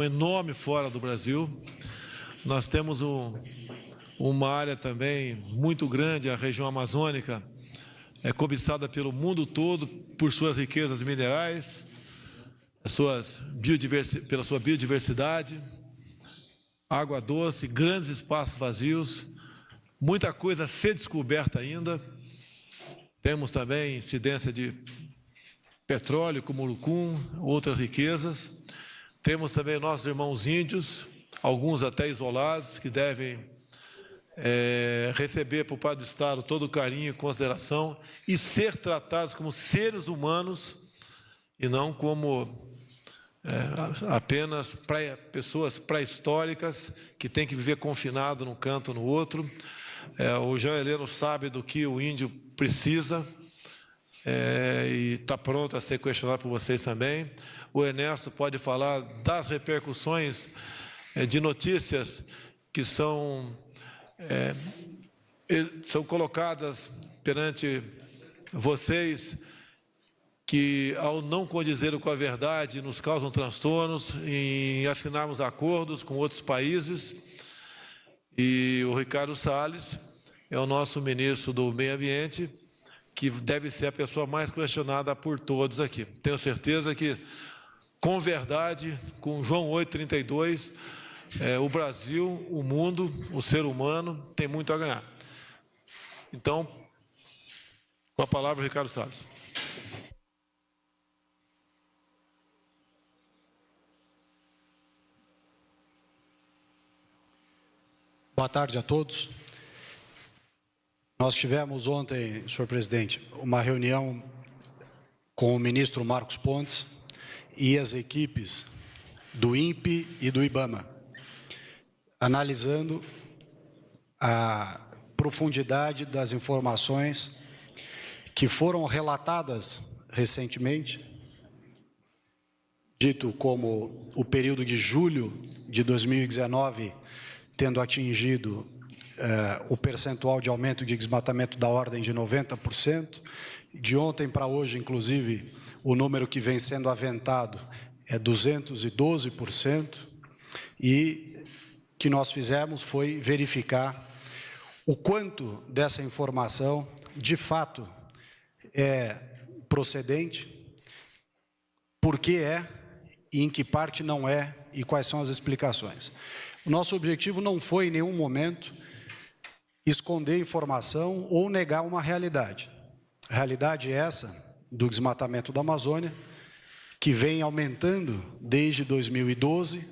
enorme fora do Brasil. Nós temos uma área também muito grande, a região amazônica, cobiçada pelo mundo todo por suas riquezas minerais, pela sua biodiversidade, água doce, grandes espaços vazios, muita coisa a ser descoberta ainda. Temos também incidência de petróleo, como urucum, outras riquezas. Temos também nossos irmãos índios, alguns até isolados, que devem receber por parte do Estado todo o carinho e consideração e ser tratados como seres humanos e não como apenas pessoas pré-históricas que têm que viver confinado num canto ou no outro. O Jean Heleno sabe do que o índio precisa e está pronto a ser questionado por vocês também. O Ernesto pode falar das repercussões de notícias que são colocadas perante vocês, que, ao não condizerem com a verdade, nos causam transtornos em assinarmos acordos com outros países. E o Ricardo Salles é o nosso ministro do Meio Ambiente, que deve ser a pessoa mais questionada por todos aqui. Tenho certeza que, com verdade, com João 8,32, o Brasil, o mundo, o ser humano tem muito a ganhar. Então, com a palavra, Ricardo Salles. Boa tarde a todos. Nós tivemos ontem, senhor presidente, uma reunião com o ministro Marcos Pontes e as equipes do INPE e do IBAMA, analisando a profundidade das informações que foram relatadas recentemente, dito como o período de julho de 2019 tendo atingido o percentual de aumento de desmatamento da ordem de 90%. De ontem para hoje, inclusive, o número que vem sendo aventado é 212%. E o que nós fizemos foi verificar o quanto dessa informação, de fato, é procedente, por que é e em que parte não é e quais são as explicações. O nosso objetivo não foi, em nenhum momento, esconder informação ou negar uma realidade. A realidade é essa, do desmatamento da Amazônia, que vem aumentando desde 2012,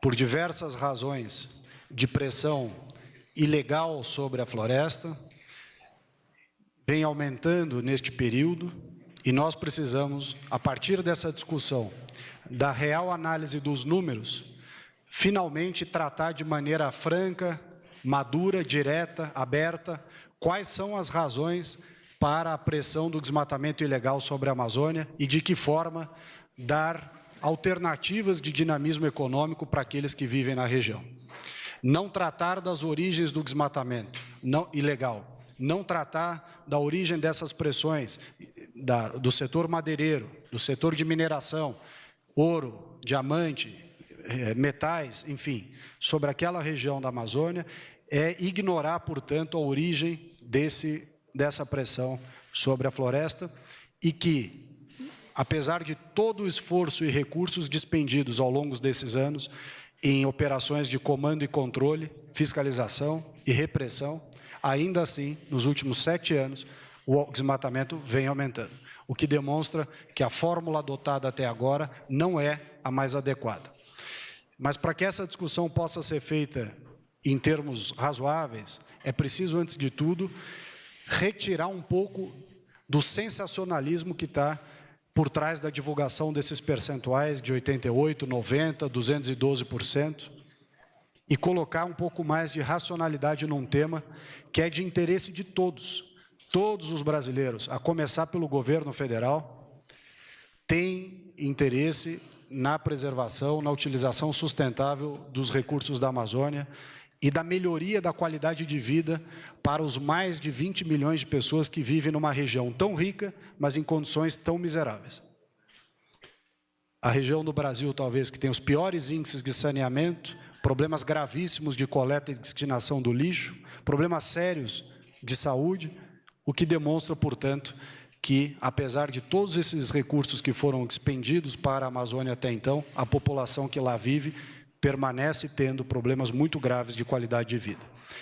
por diversas razões de pressão ilegal sobre a floresta, vem aumentando neste período, e nós precisamos, a partir dessa discussão, da real análise dos números, finalmente tratar de maneira franca, madura, direta, aberta, quais são as razões para a pressão do desmatamento ilegal sobre a Amazônia e de que forma dar alternativas de dinamismo econômico para aqueles que vivem na região. Não tratar das origens do desmatamento ilegal, não tratar da origem dessas pressões do setor madeireiro, do setor de mineração, ouro, diamante, metais, enfim, sobre aquela região da Amazônia, é ignorar, portanto, a origem dessa pressão sobre a floresta e que, apesar de todo o esforço e recursos despendidos ao longo desses anos em operações de comando e controle, fiscalização e repressão, ainda assim, nos últimos 7 anos, o desmatamento vem aumentando, o que demonstra que a fórmula adotada até agora não é a mais adequada. Mas para que essa discussão possa ser feita em termos razoáveis, é preciso, antes de tudo, retirar um pouco do sensacionalismo que está por trás da divulgação desses percentuais de 88%, 90%, 212%, e colocar um pouco mais de racionalidade num tema que é de interesse de todos os brasileiros, a começar pelo governo federal, tem interesse na preservação, na utilização sustentável dos recursos da Amazônia e da melhoria da qualidade de vida para os mais de 20 milhões de pessoas que vivem numa região tão rica, mas em condições tão miseráveis. a região do Brasil, talvez, que tem os piores índices de saneamento, problemas gravíssimos de coleta e destinação do lixo, problemas sérios de saúde, o que demonstra, portanto, que, apesar de todos esses recursos que foram expendidos para a Amazônia até então, a população que lá vive permanece tendo problemas muito graves de qualidade de vida.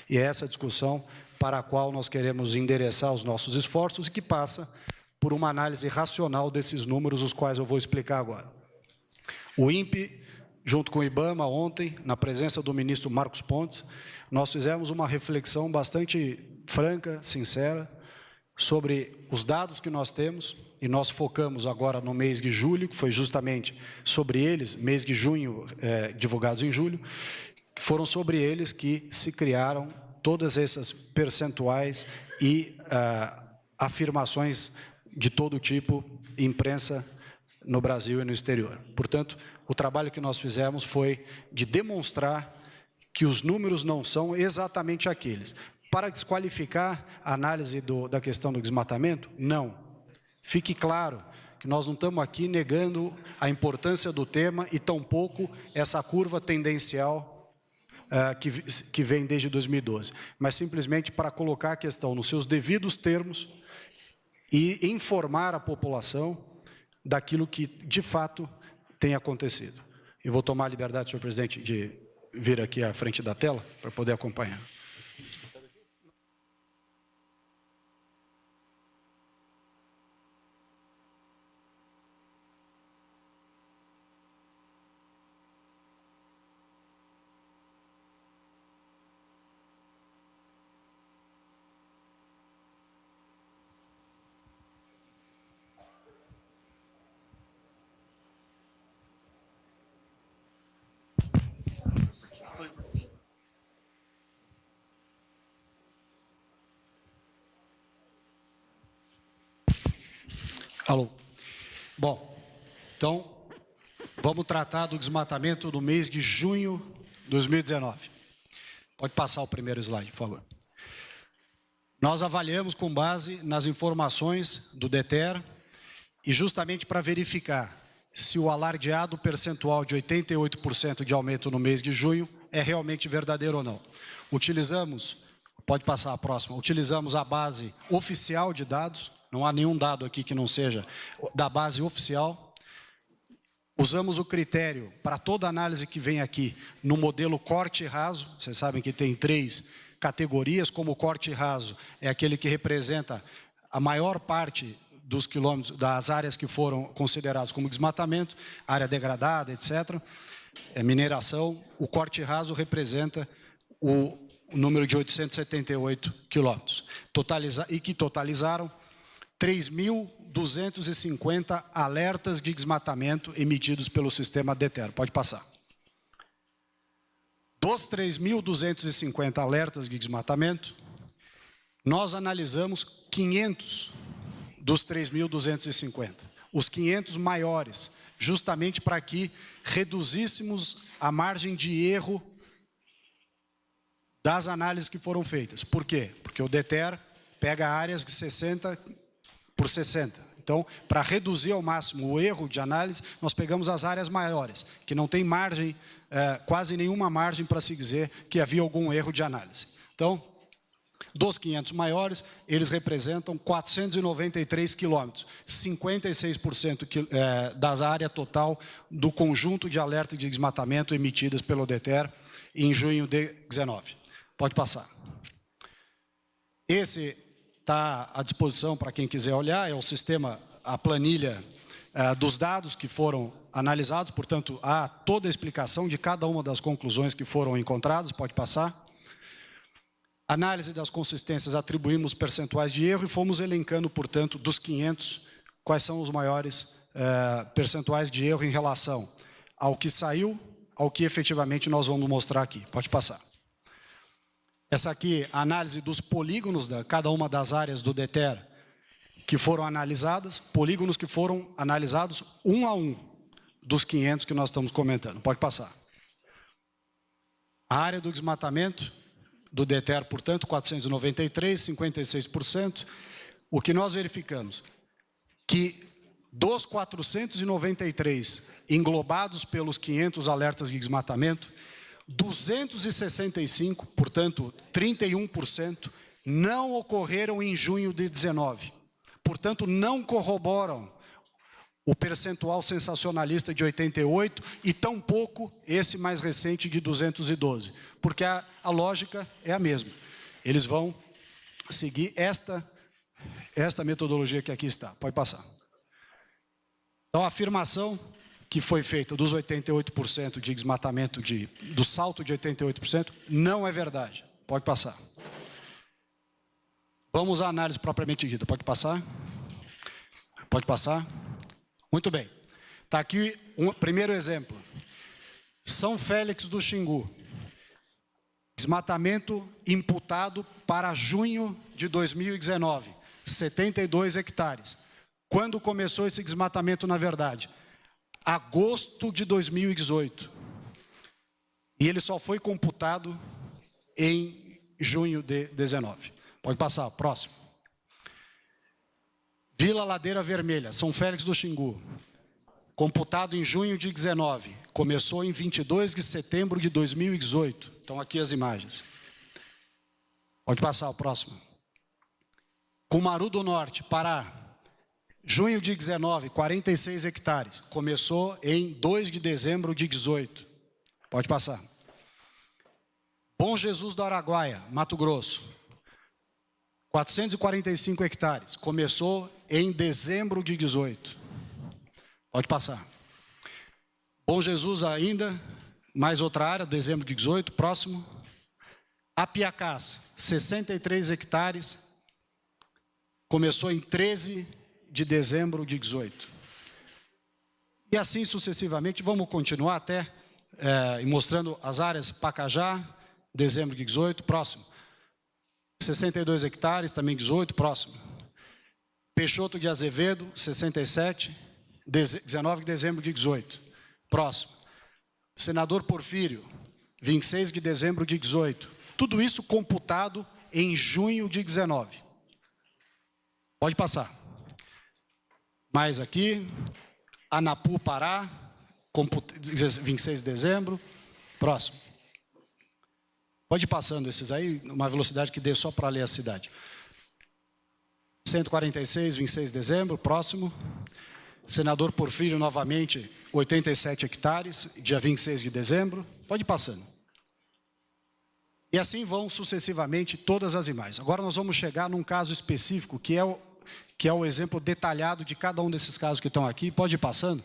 E é essa discussão para a qual nós queremos endereçar os nossos esforços e que passa por uma análise racional desses números, os quais eu vou explicar agora. O INPE, junto com o IBAMA, ontem, na presença do ministro Marcos Pontes, nós fizemos uma reflexão bastante franca, sincera, sobre os dados que nós temos, e nós focamos agora no mês de julho, que foi justamente sobre eles, mês de junho, divulgados em julho, que foram sobre eles que se criaram todas essas percentuais e afirmações de todo tipo, imprensa no Brasil e no exterior. Portanto, o trabalho que nós fizemos foi de demonstrar que os números não são exatamente aqueles. Para desqualificar a análise da questão do desmatamento? Não. Fique claro que nós não estamos aqui negando a importância do tema e tampouco essa curva tendencial que vem desde 2012, mas simplesmente para colocar a questão nos seus devidos termos e informar a população daquilo que, de fato, tem acontecido. Eu vou tomar a liberdade, senhor presidente, de vir aqui à frente da tela para poder acompanhar. Alô. Bom, então, vamos tratar do desmatamento do mês de junho de 2019. Pode passar o primeiro slide, por favor. Nós avaliamos com base nas informações do DETER e justamente para verificar se o alardeado percentual de 88% de aumento no mês de junho é realmente verdadeiro ou não. Utilizamos, pode passar a próxima, utilizamos a base oficial de dados. Não há nenhum dado aqui que não seja da base oficial. Usamos o critério para toda análise que vem aqui no modelo corte raso. Vocês sabem que tem 3 categorias, como o corte raso é aquele que representa a maior parte dos quilômetros, das áreas que foram consideradas como desmatamento, área degradada, etc. Mineração. O corte raso representa o número de 878 quilômetros. E que totalizaram 3.250 alertas de desmatamento emitidos pelo sistema DETER. Pode passar. Dos 3.250 alertas de desmatamento, nós analisamos 500 dos 3.250. Os 500 maiores, justamente para que reduzíssemos a margem de erro das análises que foram feitas. Por quê? Porque o DETER pega áreas de 60 por 60. Então, para reduzir ao máximo o erro de análise, nós pegamos as áreas maiores, que não tem margem, quase nenhuma margem para se dizer que havia algum erro de análise. Então, dos 500 maiores, eles representam 493 quilômetros, 56% das áreas total do conjunto de alerta de desmatamento emitidas pelo DETER em junho de 19. Pode passar. Esse está à disposição para quem quiser olhar, é o sistema, a planilha dos dados que foram analisados, portanto, há toda a explicação de cada uma das conclusões que foram encontradas, pode passar. Análise das consistências, atribuímos percentuais de erro e fomos elencando, portanto, dos 500, quais são os maiores percentuais de erro em relação ao que saiu, ao que efetivamente nós vamos mostrar aqui. Pode passar. Essa aqui, a análise dos polígonos de cada uma das áreas do DETER que foram analisadas, polígonos que foram analisados um a um dos 500 que nós estamos comentando. Pode passar. A área do desmatamento do DETER, portanto, 493, 56%. O que nós verificamos? Que dos 493 englobados pelos 500 alertas de desmatamento, 265, portanto, 31%, não ocorreram em junho de 19. Portanto, não corroboram o percentual sensacionalista de 88 e tampouco esse mais recente de 212, porque a lógica é a mesma. Eles vão seguir esta metodologia que aqui está. Pode passar. Então, a afirmação que foi feita dos 88% de desmatamento, do salto de 88%, não é verdade. Pode passar. Vamos à análise propriamente dita. Pode passar? Pode passar? Muito bem. Está aqui um primeiro exemplo. São Félix do Xingu. Desmatamento imputado para junho de 2019. 72 hectares. Quando começou esse desmatamento, na verdade? Agosto de 2018. E ele só foi computado em junho de 19. Pode passar, próximo. Vila Ladeira Vermelha, São Félix do Xingu. Computado em junho de 19. Começou em 22 de setembro de 2018. Estão aqui as imagens. Pode passar, o próximo. Cumaru do Norte, Pará. Junho de 19, 46 hectares. Começou em 2 de dezembro de 18. Pode passar. Bom Jesus do Araguaia, Mato Grosso. 445 hectares. Começou em dezembro de 18. Pode passar. Bom Jesus ainda, mais outra área, dezembro de 18, próximo. Apiacás, 63 hectares. Começou em 13 de dezembro de 18. E assim sucessivamente, vamos continuar até mostrando as áreas. Pacajá, dezembro de 18, próximo. 62 hectares, também 18, próximo. Peixoto de Azevedo, 67, 19 de dezembro de 18, próximo. Senador Porfírio, 26 de dezembro de 18. Tudo isso computado em junho de 19. Pode passar. Mais aqui, Anapu, Pará, 26 de dezembro, próximo. Pode ir passando esses aí, uma velocidade que dê só para ler a cidade. 146, 26 de dezembro, próximo. Senador Porfírio, novamente, 87 hectares, dia 26 de dezembro. Pode ir passando. E assim vão sucessivamente todas as imagens. Agora nós vamos chegar num caso específico, que é o exemplo detalhado de cada um desses casos que estão aqui. Pode ir passando.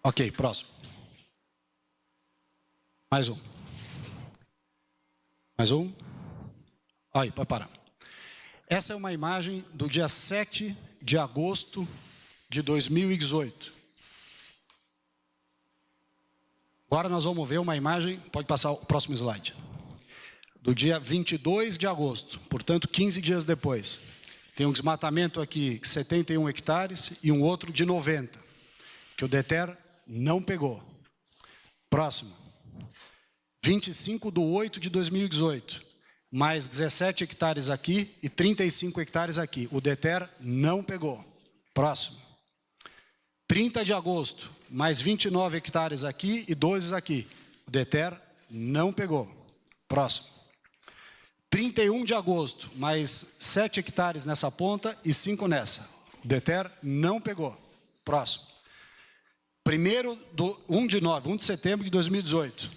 Ok, próximo. Mais um. Mais um. Aí, pode parar. Essa é uma imagem do dia 7 de agosto de 2018. Agora nós vamos ver uma imagem, pode passar o próximo slide. Do dia 22 de agosto, portanto 15 dias depois. Tem um desmatamento aqui, 71 hectares, e um outro de 90, que o DETER não pegou. Próximo. 25 de 8 de 2018. Mais 17 hectares aqui e 35 hectares aqui. O DETER não pegou. Próximo. 30 de agosto. Mais 29 hectares aqui e 12 aqui. O DETER não pegou. Próximo. 31 de agosto. Mais 7 hectares nessa ponta e 5 nessa. O DETER não pegou. Próximo. 1 de setembro de 2018.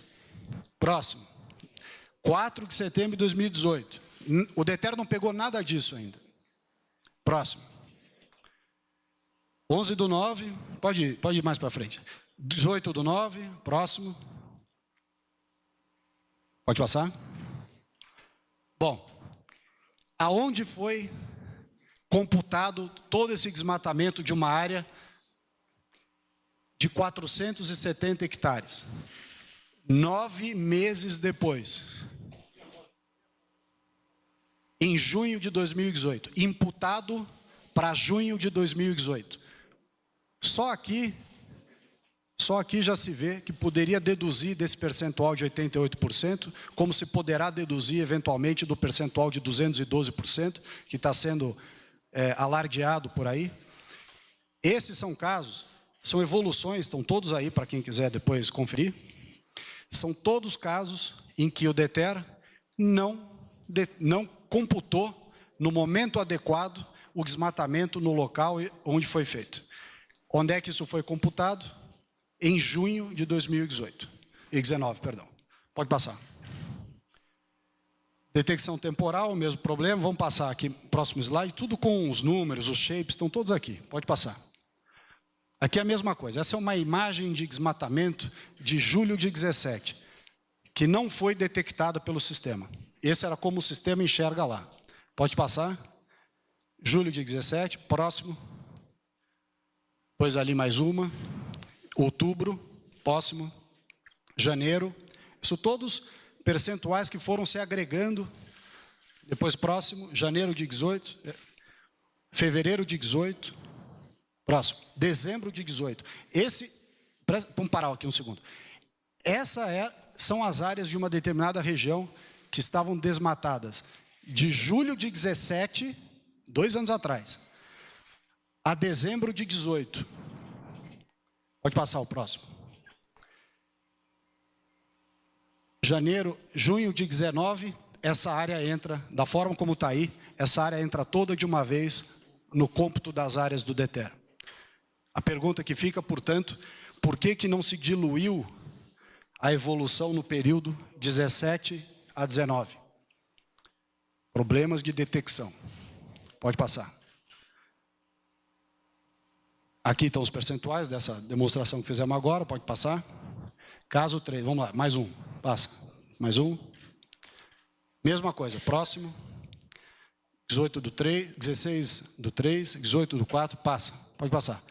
Próximo. 4 de setembro de 2018. O DETER não pegou nada disso ainda. Próximo. 11 do 9. Pode ir mais para frente. 18 do 9. Próximo. Pode passar. Bom, aonde foi computado todo esse desmatamento de uma área de 470 hectares. 9 meses depois. Em junho de 2018. Imputado para junho de 2018. Só aqui Só aqui já se vê que poderia deduzir desse percentual de 88%, como se poderá deduzir, eventualmente, do percentual de 212%, que está sendo alardeado por aí. Esses são casos, são evoluções, estão todos aí para quem quiser depois conferir. São todos casos em que o DETER não computou, no momento adequado, o desmatamento no local onde foi feito. Onde é que isso foi computado? Em junho de 2019, perdão. Pode passar. Detecção temporal, o mesmo problema. Vamos passar aqui, próximo slide, tudo com os números, os shapes, estão todos aqui. Pode passar. Aqui é a mesma coisa. Essa é uma imagem de desmatamento de julho de 17, que não foi detectada pelo sistema. Esse era como o sistema enxerga lá. Pode passar. Julho de 17, próximo. Depois ali mais uma. Outubro, próximo. Janeiro. Isso todos percentuais que foram se agregando. Depois próximo. Janeiro de 18. Fevereiro de 18. Próximo. Dezembro de 18. Vamos parar aqui um segundo. São as áreas de uma determinada região que estavam desmatadas de julho de 17, 2 anos atrás, a dezembro de 18. Pode passar o próximo. Junho de 19, essa área entra, da forma como está aí, essa área entra toda de uma vez no cômputo das áreas do DETER. A pergunta que fica, portanto, por que não se diluiu a evolução no período 17 a 19? Problemas de detecção. Pode passar. Aqui estão os percentuais dessa demonstração que fizemos agora. Pode passar. Caso 3, vamos lá, mais um. Passa. Mais um. Mesma coisa, próximo. 18 do 3, 16 do 3, 18 do 4, passa. Pode passar.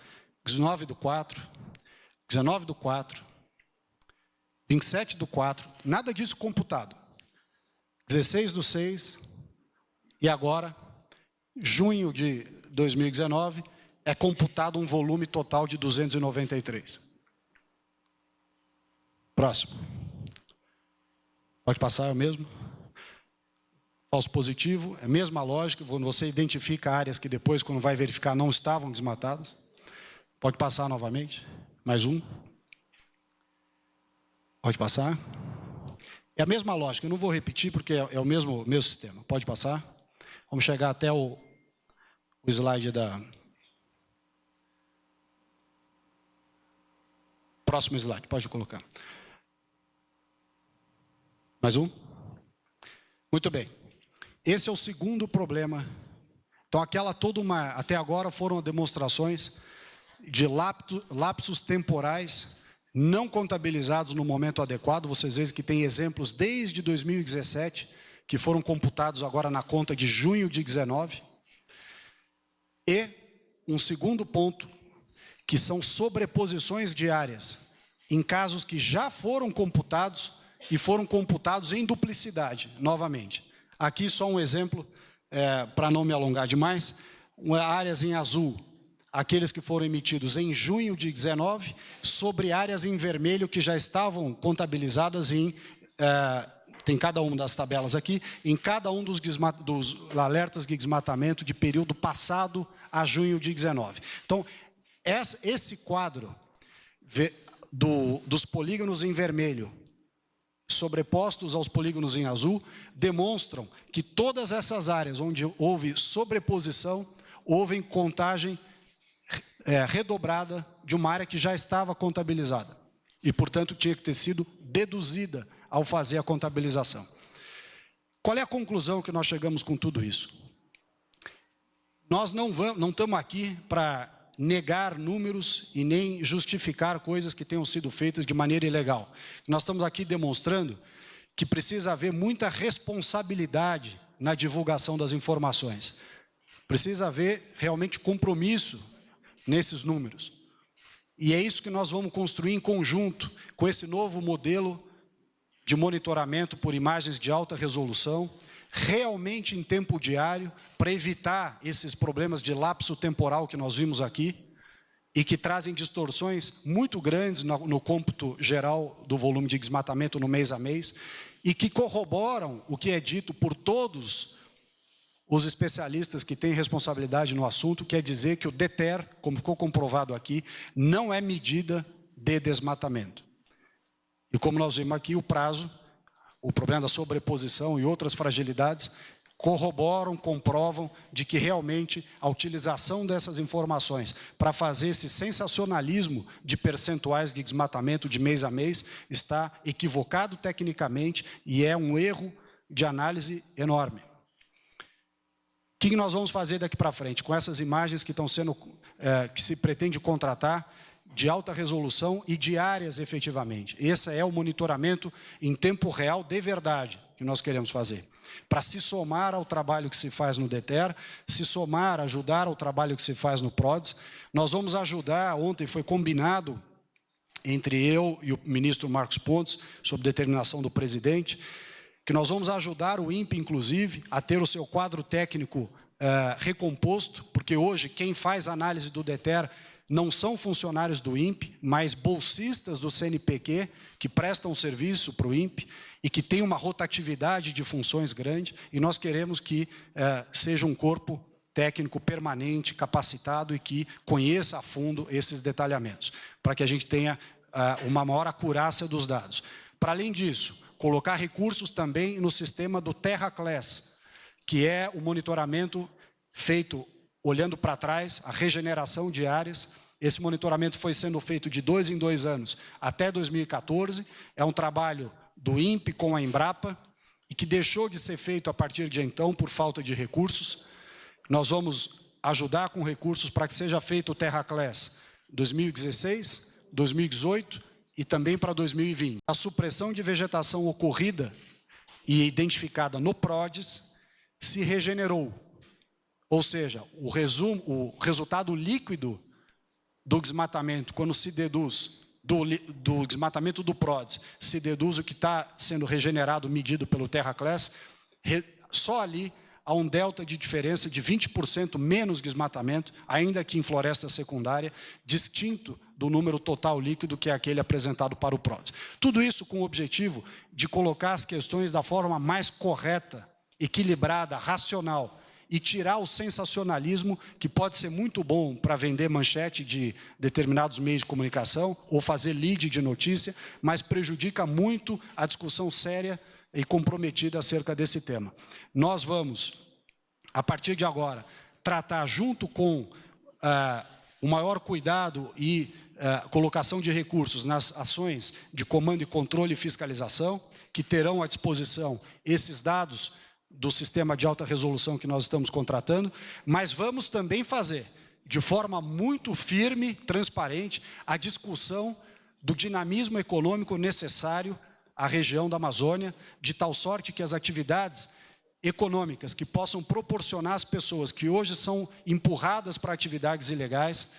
19 do 4, 19 do 4, 27 do 4, nada disso computado. 16 do 6, e agora, junho de 2019, é computado um volume total de 293. Próximo. Pode passar, é o mesmo. Falso positivo, é a mesma lógica, quando você identifica áreas que depois, quando vai verificar, não estavam desmatadas. Pode passar novamente. Mais um. Pode passar. É a mesma lógica, eu não vou repetir porque é o mesmo sistema. Pode passar. Vamos chegar até o slide da... Próximo slide, pode colocar. Mais um. Muito bem. Esse é o segundo problema. Então, até agora foram demonstrações de lapsos temporais não contabilizados no momento adequado. Vocês veem que tem exemplos desde 2017, que foram computados agora na conta de junho de 19. E um segundo ponto, que são sobreposições diárias, em casos que já foram computados e foram computados em duplicidade, novamente. Aqui só um exemplo, para não me alongar demais, áreas em azul, aqueles que foram emitidos em junho de 19, sobre áreas em vermelho que já estavam contabilizadas tem cada uma das tabelas aqui, em cada um dos alertas de desmatamento de período passado a junho de 19. Então, esse quadro dos polígonos em vermelho sobrepostos aos polígonos em azul demonstram que todas essas áreas onde houve sobreposição, houve contagem redobrada de uma área que já estava contabilizada e, portanto, tinha que ter sido deduzida ao fazer a contabilização. Qual é a conclusão que nós chegamos com tudo isso? Nós não estamos aqui para negar números e nem justificar coisas que tenham sido feitas de maneira ilegal. Nós estamos aqui demonstrando que precisa haver muita responsabilidade na divulgação das informações. Precisa haver realmente compromisso nesses números. E é isso que nós vamos construir em conjunto com esse novo modelo de monitoramento por imagens de alta resolução, realmente em tempo diário, para evitar esses problemas de lapso temporal que nós vimos aqui, e que trazem distorções muito grandes no cômputo geral do volume de desmatamento no mês a mês, e que corroboram o que é dito por todos os especialistas que têm responsabilidade no assunto, quer dizer que o DETER, como ficou comprovado aqui, não é medida de desmatamento. E como nós vimos aqui, o prazo, o problema da sobreposição e outras fragilidades corroboram, comprovam de que realmente a utilização dessas informações para fazer esse sensacionalismo de percentuais de desmatamento de mês a mês está equivocado tecnicamente e é um erro de análise enorme. O que nós vamos fazer daqui para frente com essas imagens que estão sendo, que se pretende contratar de alta resolução e diárias efetivamente? Esse é o monitoramento em tempo real de verdade que nós queremos fazer, para se somar ao trabalho que se faz no DETER, se somar, ajudar ao trabalho que se faz no PRODES. Nós vamos ajudar, ontem foi combinado entre eu e o ministro Marcos Pontes, sob determinação do presidente, que nós vamos ajudar o INPE, inclusive, a ter o seu quadro técnico recomposto, porque hoje quem faz análise do DETER não são funcionários do INPE, mas bolsistas do CNPq, que prestam serviço para o INPE e que tem uma rotatividade de funções grande, e nós queremos que seja um corpo técnico permanente, capacitado e que conheça a fundo esses detalhamentos, para que a gente tenha uma maior acurácia dos dados. Para além disso, colocar recursos também no sistema do TerraClass, que é o monitoramento feito olhando para trás, a regeneração de áreas. Esse monitoramento foi sendo feito de 2 em 2 anos até 2014. É um trabalho do INPE com a Embrapa e que deixou de ser feito a partir de então por falta de recursos. Nós vamos ajudar com recursos para que seja feito o TerraClass 2016, 2018 e também para 2020. A supressão de vegetação ocorrida e identificada no PRODES se regenerou. Ou seja, o resultado líquido do desmatamento, quando se deduz do desmatamento do PRODES, se deduz o que está sendo regenerado, medido pelo TerraClass, só ali há um delta de diferença de 20% menos desmatamento, ainda que em floresta secundária, distinto do número total líquido, que é aquele apresentado para o PRODES. Tudo isso com o objetivo de colocar as questões da forma mais correta, equilibrada, racional, e tirar o sensacionalismo, que pode ser muito bom para vender manchete de determinados meios de comunicação ou fazer lead de notícia, mas prejudica muito a discussão séria e comprometida acerca desse tema. Nós vamos, a partir de agora, tratar junto com o maior cuidado e colocação de recursos nas ações de comando e controle e fiscalização, que terão à disposição esses dados do sistema de alta resolução que nós estamos contratando, mas vamos também fazer, de forma muito firme, transparente, a discussão do dinamismo econômico necessário à região da Amazônia, de tal sorte que as atividades econômicas que possam proporcionar às pessoas que hoje são empurradas para atividades ilegais,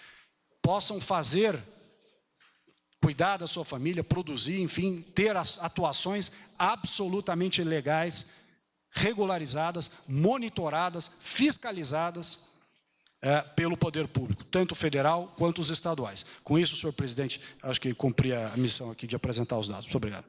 possam fazer, cuidar da sua família, produzir, enfim, ter atuações absolutamente legais, regularizadas, monitoradas, fiscalizadas pelo poder público, tanto federal quanto os estaduais. Com isso, senhor presidente, acho que cumpri a missão aqui de apresentar os dados. Muito obrigado.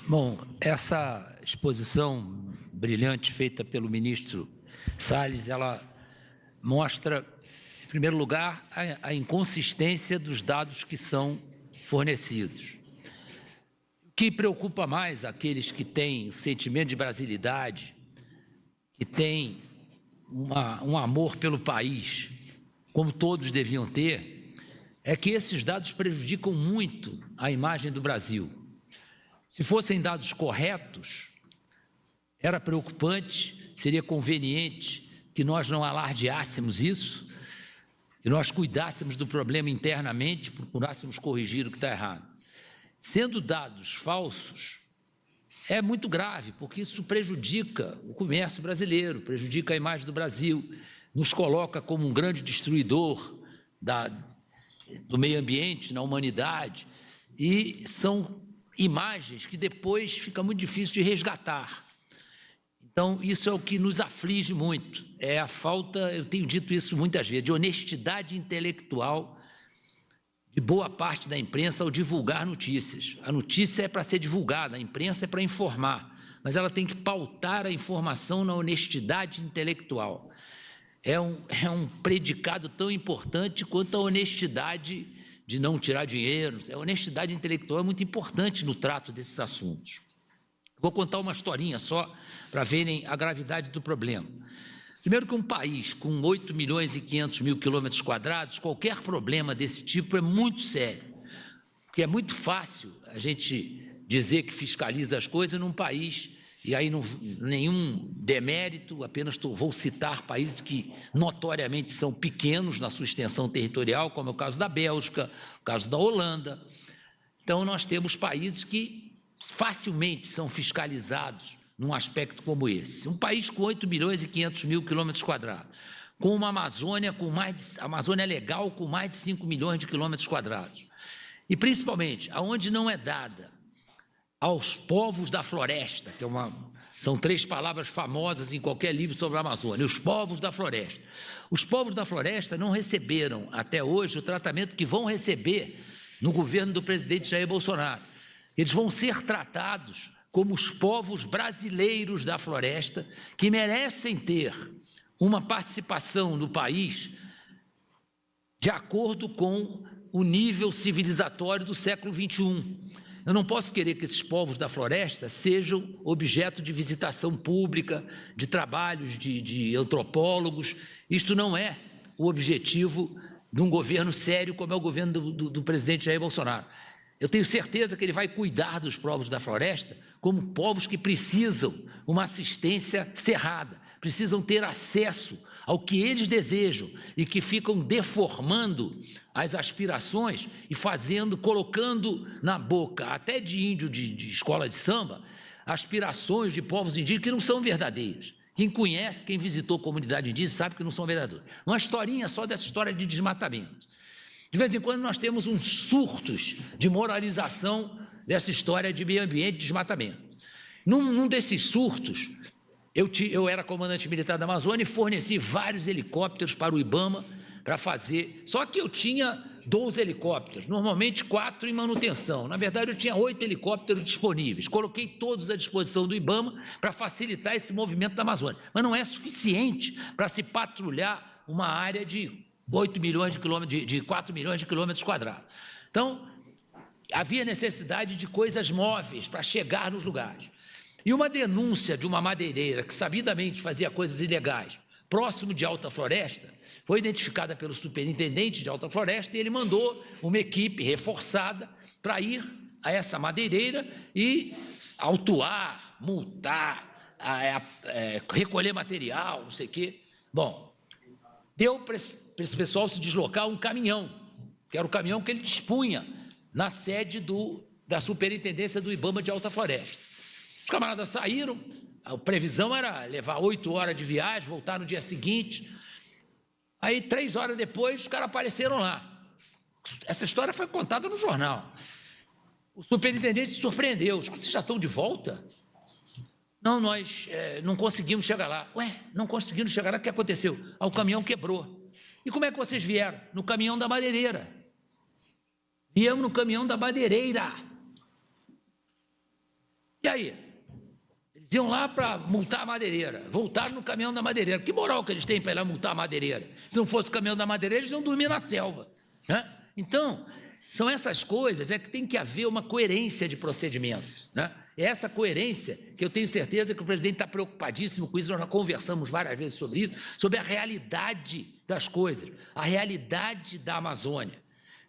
Bom, essa exposição brilhante feita pelo ministro Salles, ela mostra, em primeiro lugar, a inconsistência dos dados que são fornecidos. O que preocupa mais aqueles que têm o sentimento de brasilidade, que têm um amor pelo país, como todos deviam ter, é que esses dados prejudicam muito a imagem do Brasil. Se fossem dados corretos, era preocupante, seria conveniente que nós não alardeássemos isso, que nós cuidássemos do problema internamente, procurássemos corrigir o que está errado. Sendo dados falsos, é muito grave, porque isso prejudica o comércio brasileiro, prejudica a imagem do Brasil, nos coloca como um grande destruidor do meio ambiente, na humanidade, e são imagens que depois fica muito difícil de resgatar. Então, isso é o que nos aflige muito, é a falta, eu tenho dito isso muitas vezes, de honestidade intelectual de boa parte da imprensa ao divulgar notícias. A notícia é para ser divulgada, a imprensa é para informar, mas ela tem que pautar a informação na honestidade intelectual. É um predicado tão importante quanto a honestidade de não tirar dinheiro. A honestidade intelectual é muito importante no trato desses assuntos. Vou contar uma historinha só para verem a gravidade do problema. Primeiro que um país com 8 milhões e 500 mil quilômetros quadrados, qualquer problema desse tipo é muito sério, porque é muito fácil a gente dizer que fiscaliza as coisas num país, e aí não, nenhum demérito, apenas vou citar países que notoriamente são pequenos na sua extensão territorial, como é o caso da Bélgica, o caso da Holanda. Então, nós temos países que facilmente são fiscalizados num aspecto como esse. Um país com 8 milhões e 500 mil quilômetros quadrados, com uma Amazônia, Amazônia legal com mais de 5 milhões de quilômetros quadrados. E, principalmente, aonde não é dada aos povos da floresta, que são 3 palavras famosas em qualquer livro sobre a Amazônia, os povos da floresta. Os povos da floresta não receberam, até hoje, o tratamento que vão receber no governo do presidente Jair Bolsonaro. Eles vão ser tratados como os povos brasileiros da floresta, que merecem ter uma participação no país de acordo com o nível civilizatório do século XXI. Eu não posso querer que esses povos da floresta sejam objeto de visitação pública, de trabalhos de antropólogos. Isto não é o objetivo de um governo sério como é o governo do presidente Jair Bolsonaro. Eu tenho certeza que ele vai cuidar dos povos da floresta como povos que precisam uma assistência cerrada, precisam ter acesso ao que eles desejam e que ficam deformando as aspirações e colocando na boca, até de índio de escola de samba, aspirações de povos indígenas que não são verdadeiras. Quem conhece, quem visitou a comunidade indígena sabe que não são verdadeiras. Uma historinha só dessa história de desmatamento. De vez em quando nós temos uns surtos de moralização dessa história de meio ambiente e desmatamento. Num desses surtos, eu era comandante militar da Amazônia e forneci vários helicópteros para o IBAMA para fazer. Só que eu tinha 12 helicópteros, normalmente 4 em manutenção. Na verdade, eu tinha 8 helicópteros disponíveis. Coloquei todos à disposição do IBAMA para facilitar esse movimento da Amazônia. Mas não é suficiente para se patrulhar uma área de 8 milhões de quilômetros, de 4 milhões de quilômetros quadrados. Então, havia necessidade de coisas móveis para chegar nos lugares. E uma denúncia de uma madeireira que sabidamente fazia coisas ilegais próximo de Alta Floresta foi identificada pelo superintendente de Alta Floresta e ele mandou uma equipe reforçada para ir a essa madeireira e autuar, multar, recolher material, não sei o quê. Bom, deu para esse pessoal se deslocar um caminhão, que era o caminhão que ele dispunha na sede da superintendência do IBAMA de Alta Floresta. Os camaradas saíram, a previsão era levar 8 horas de viagem, voltar no dia seguinte. Aí, 3 horas depois, os caras apareceram lá. Essa história foi contada no jornal. O superintendente se surpreendeu. Vocês já estão de volta? Não, nós não conseguimos chegar lá. Ué, não conseguimos chegar lá, o que aconteceu? O caminhão quebrou. E como é que vocês vieram? No caminhão da madeireira. Viemos no caminhão da madeireira. E aí? Eles iam lá para multar a madeireira, voltaram no caminhão da madeireira. Que moral que eles têm para ir lá multar a madeireira? Se não fosse o caminhão da madeireira, eles iam dormir na selva, né? Então, são essas coisas, que tem que haver uma coerência de procedimentos, né? É essa coerência que eu tenho certeza que o presidente está preocupadíssimo com isso, nós já conversamos várias vezes sobre isso, sobre a realidade das coisas, a realidade da Amazônia.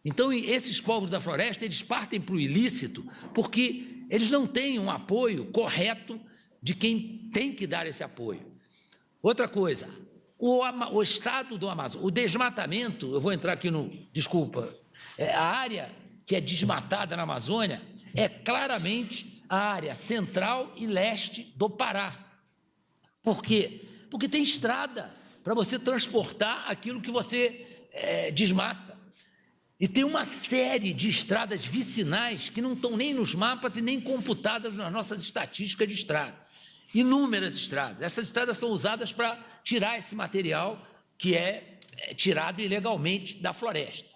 Então, esses povos da floresta, eles partem para o ilícito porque eles não têm um apoio correto de quem tem que dar esse apoio. Outra coisa, o estado do Amazonas, o desmatamento, eu vou entrar aqui desculpa, a área que é desmatada na Amazônia é claramente a área central e leste do Pará. Por quê? Porque tem estrada, para você transportar aquilo que você desmata. E tem uma série de estradas vicinais que não estão nem nos mapas e nem computadas nas nossas estatísticas de estrada. Inúmeras estradas. Essas estradas são usadas para tirar esse material que é tirado ilegalmente da floresta.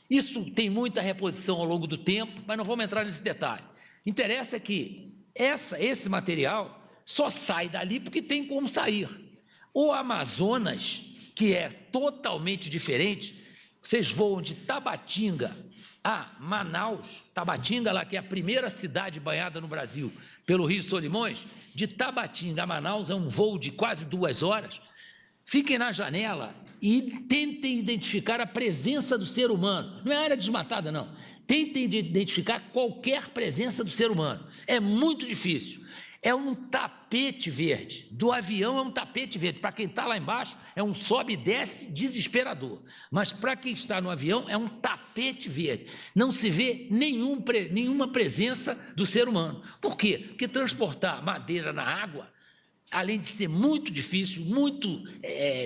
Isso tem muita reposição ao longo do tempo, mas não vamos entrar nesse detalhe. Interessa que esse material só sai dali porque tem como sair. O Amazonas, que é totalmente diferente, vocês voam de Tabatinga a Manaus, Tabatinga, lá que é a primeira cidade banhada no Brasil pelo Rio Solimões, de Tabatinga a Manaus é um voo de quase 2 horas. Fiquem na janela e tentem identificar a presença do ser humano. Não é área desmatada, não. Tentem identificar qualquer presença do ser humano. É muito difícil. É um tapete verde. Do avião é um tapete verde. Para quem está lá embaixo, é um sobe e desce desesperador. Mas para quem está no avião, é um tapete verde. Não se vê nenhuma presença do ser humano. Por quê? Porque transportar madeira na água, além de ser muito difícil, muito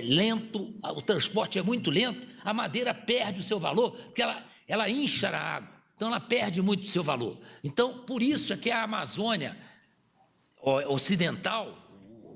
lento, o transporte é muito lento, a madeira perde o seu valor, porque ela incha na água. Então, ela perde muito o seu valor. Então, por isso é que a Amazônia ocidental,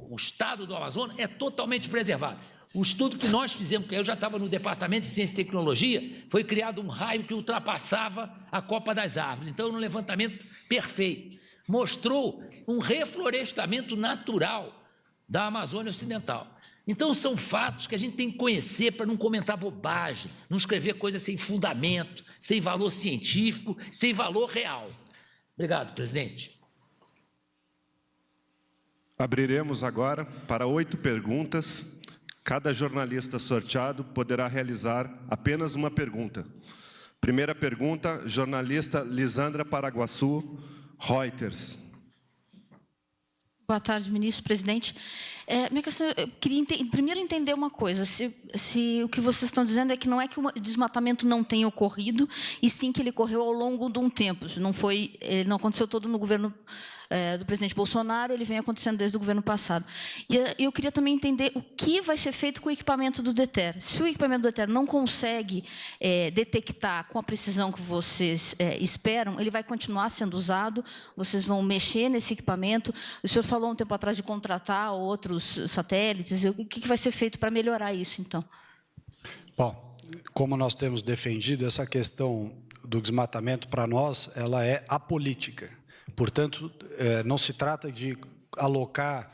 o estado do Amazonas, é totalmente preservado. O estudo que nós fizemos, que eu já estava no Departamento de Ciência e Tecnologia, foi criado um raio que ultrapassava a copa das árvores. Então, um levantamento perfeito. Mostrou um reflorestamento natural da Amazônia Ocidental. Então, são fatos que a gente tem que conhecer para não comentar bobagem, não escrever coisas sem fundamento, sem valor científico, sem valor real. Obrigado, presidente. Abriremos agora para 8 perguntas. Cada jornalista sorteado poderá realizar apenas uma pergunta. Primeira pergunta, jornalista Lisandra Paraguaçu, Reuters. Boa tarde, ministro, presidente. Minha questão, eu queria primeiro entender uma coisa, se o que vocês estão dizendo é que não é que o desmatamento não tenha ocorrido, e sim que ele ocorreu ao longo de um tempo. Isso ele não aconteceu todo no governo do presidente Bolsonaro, ele vem acontecendo desde o governo passado. E eu queria também entender o que vai ser feito com o equipamento do DETER. Se o equipamento do DETER não consegue detectar com a precisão que vocês esperam, ele vai continuar sendo usado, vocês vão mexer nesse equipamento. O senhor falou um tempo atrás de contratar outros satélites. O que vai ser feito para melhorar isso, então? Bom, como nós temos defendido, essa questão do desmatamento, para nós, ela é apolítica. Portanto, não se trata de alocar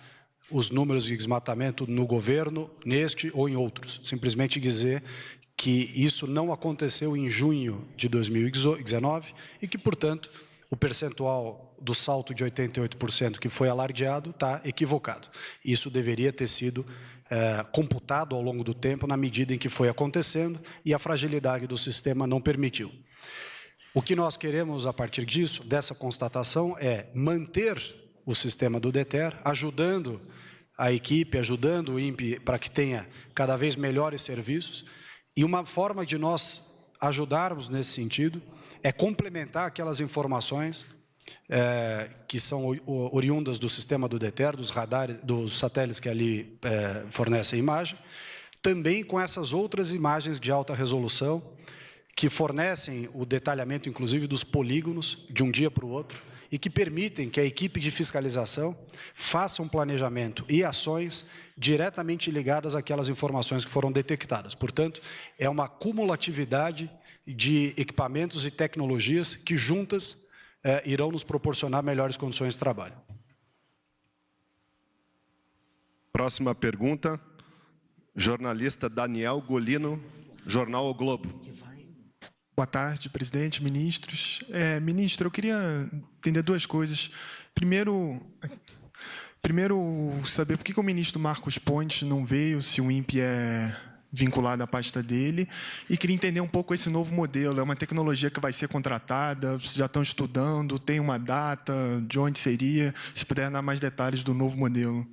os números de desmatamento no governo, neste ou em outros. Simplesmente dizer que isso não aconteceu em junho de 2019 e que, portanto, o percentual do salto de 88% que foi alardeado está equivocado. Isso deveria ter sido computado ao longo do tempo na medida em que foi acontecendo e a fragilidade do sistema não permitiu. O que nós queremos, a partir disso, dessa constatação, é manter o sistema do DETER, ajudando a equipe, ajudando o INPE para que tenha cada vez melhores serviços. E uma forma de nós ajudarmos nesse sentido é complementar aquelas informações que são oriundas do sistema do DETER, dos radares, dos satélites que ali fornecem imagem, também com essas outras imagens de alta resolução, que fornecem o detalhamento, inclusive, dos polígonos de um dia para o outro e que permitem que a equipe de fiscalização faça um planejamento e ações diretamente ligadas àquelas informações que foram detectadas. Portanto, é uma cumulatividade de equipamentos e tecnologias que, juntas, irão nos proporcionar melhores condições de trabalho. Próxima pergunta, jornalista Daniel Golino, Jornal O Globo. Boa tarde, presidente, ministros. Ministro, eu queria entender 2 coisas. Primeiro saber por que o ministro Marcos Pontes não veio, se o INPE é vinculado à pasta dele, e queria entender um pouco esse novo modelo. É uma tecnologia que vai ser contratada, vocês já estão estudando, tem uma data, de onde seria? Se puder dar mais detalhes do novo modelo.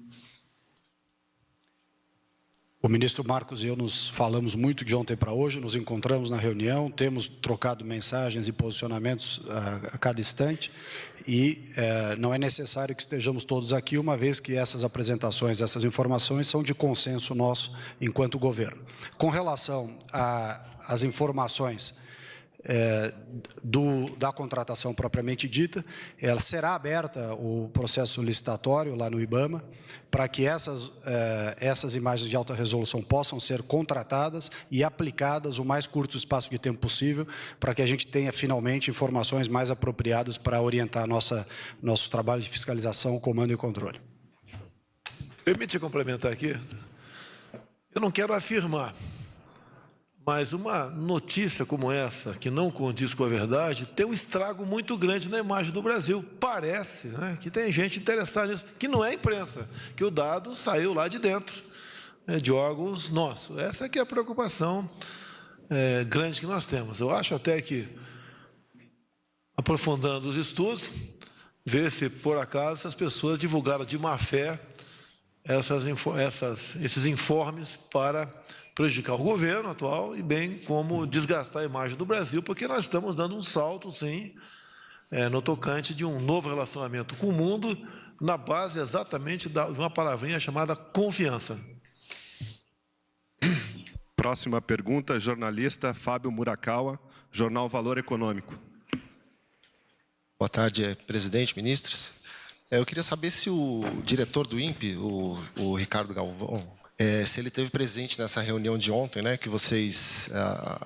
O ministro Marcos e eu nos falamos muito de ontem para hoje, nos encontramos na reunião, temos trocado mensagens e posicionamentos a cada instante e não é necessário que estejamos todos aqui, uma vez que essas apresentações, essas informações são de consenso nosso enquanto governo. Com relação às informações da contratação propriamente dita, ela será aberta o processo licitatório lá no IBAMA, para que essas imagens de alta resolução possam ser contratadas e aplicadas o mais curto espaço de tempo possível, para que a gente tenha finalmente informações mais apropriadas para orientar nosso trabalho de fiscalização, comando e controle. Permite complementar aqui? Eu não quero afirmar, mas uma notícia como essa, que não condiz com a verdade, tem um estrago muito grande na imagem do Brasil. Parece, né, que tem gente interessada nisso, que não é a imprensa, que o dado saiu lá de dentro, de órgãos nossos. Essa é que é a preocupação grande que nós temos. Eu acho até que, aprofundando os estudos, ver se, por acaso, essas pessoas divulgaram de má fé esses informes para prejudicar o governo atual e bem como desgastar a imagem do Brasil, porque nós estamos dando um salto, sim, no tocante de um novo relacionamento com o mundo, na base exatamente de uma palavrinha chamada confiança. Próxima pergunta, jornalista Fábio Murakawa, Jornal Valor Econômico. Boa tarde, presidente, ministros. Eu queria saber se o diretor do INPE, o Ricardo Galvão, se ele esteve presente nessa reunião de ontem, né, que vocês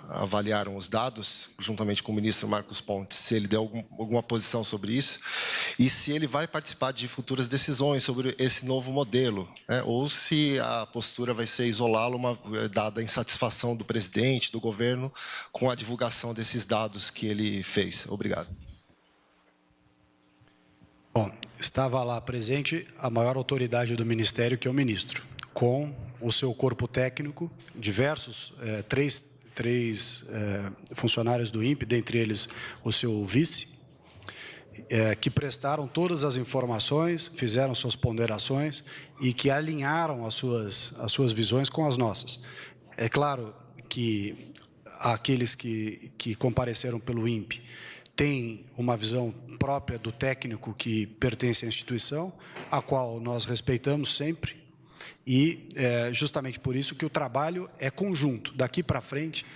avaliaram os dados, juntamente com o ministro Marcos Pontes, se ele deu alguma posição sobre isso, e se ele vai participar de futuras decisões sobre esse novo modelo, né, ou se a postura vai ser isolá-lo, dada a insatisfação do presidente, do governo, com a divulgação desses dados que ele fez. Obrigado. Bom, estava lá presente a maior autoridade do Ministério, que é o ministro, com o seu corpo técnico, diversos, três funcionários do INPE, dentre eles o seu vice, que prestaram todas as informações, fizeram suas ponderações e que alinharam as suas visões com as nossas. É claro que aqueles que compareceram pelo INPE têm uma visão própria do técnico que pertence à instituição, a qual nós respeitamos sempre, e justamente por isso que o trabalho é conjunto. Daqui para frente,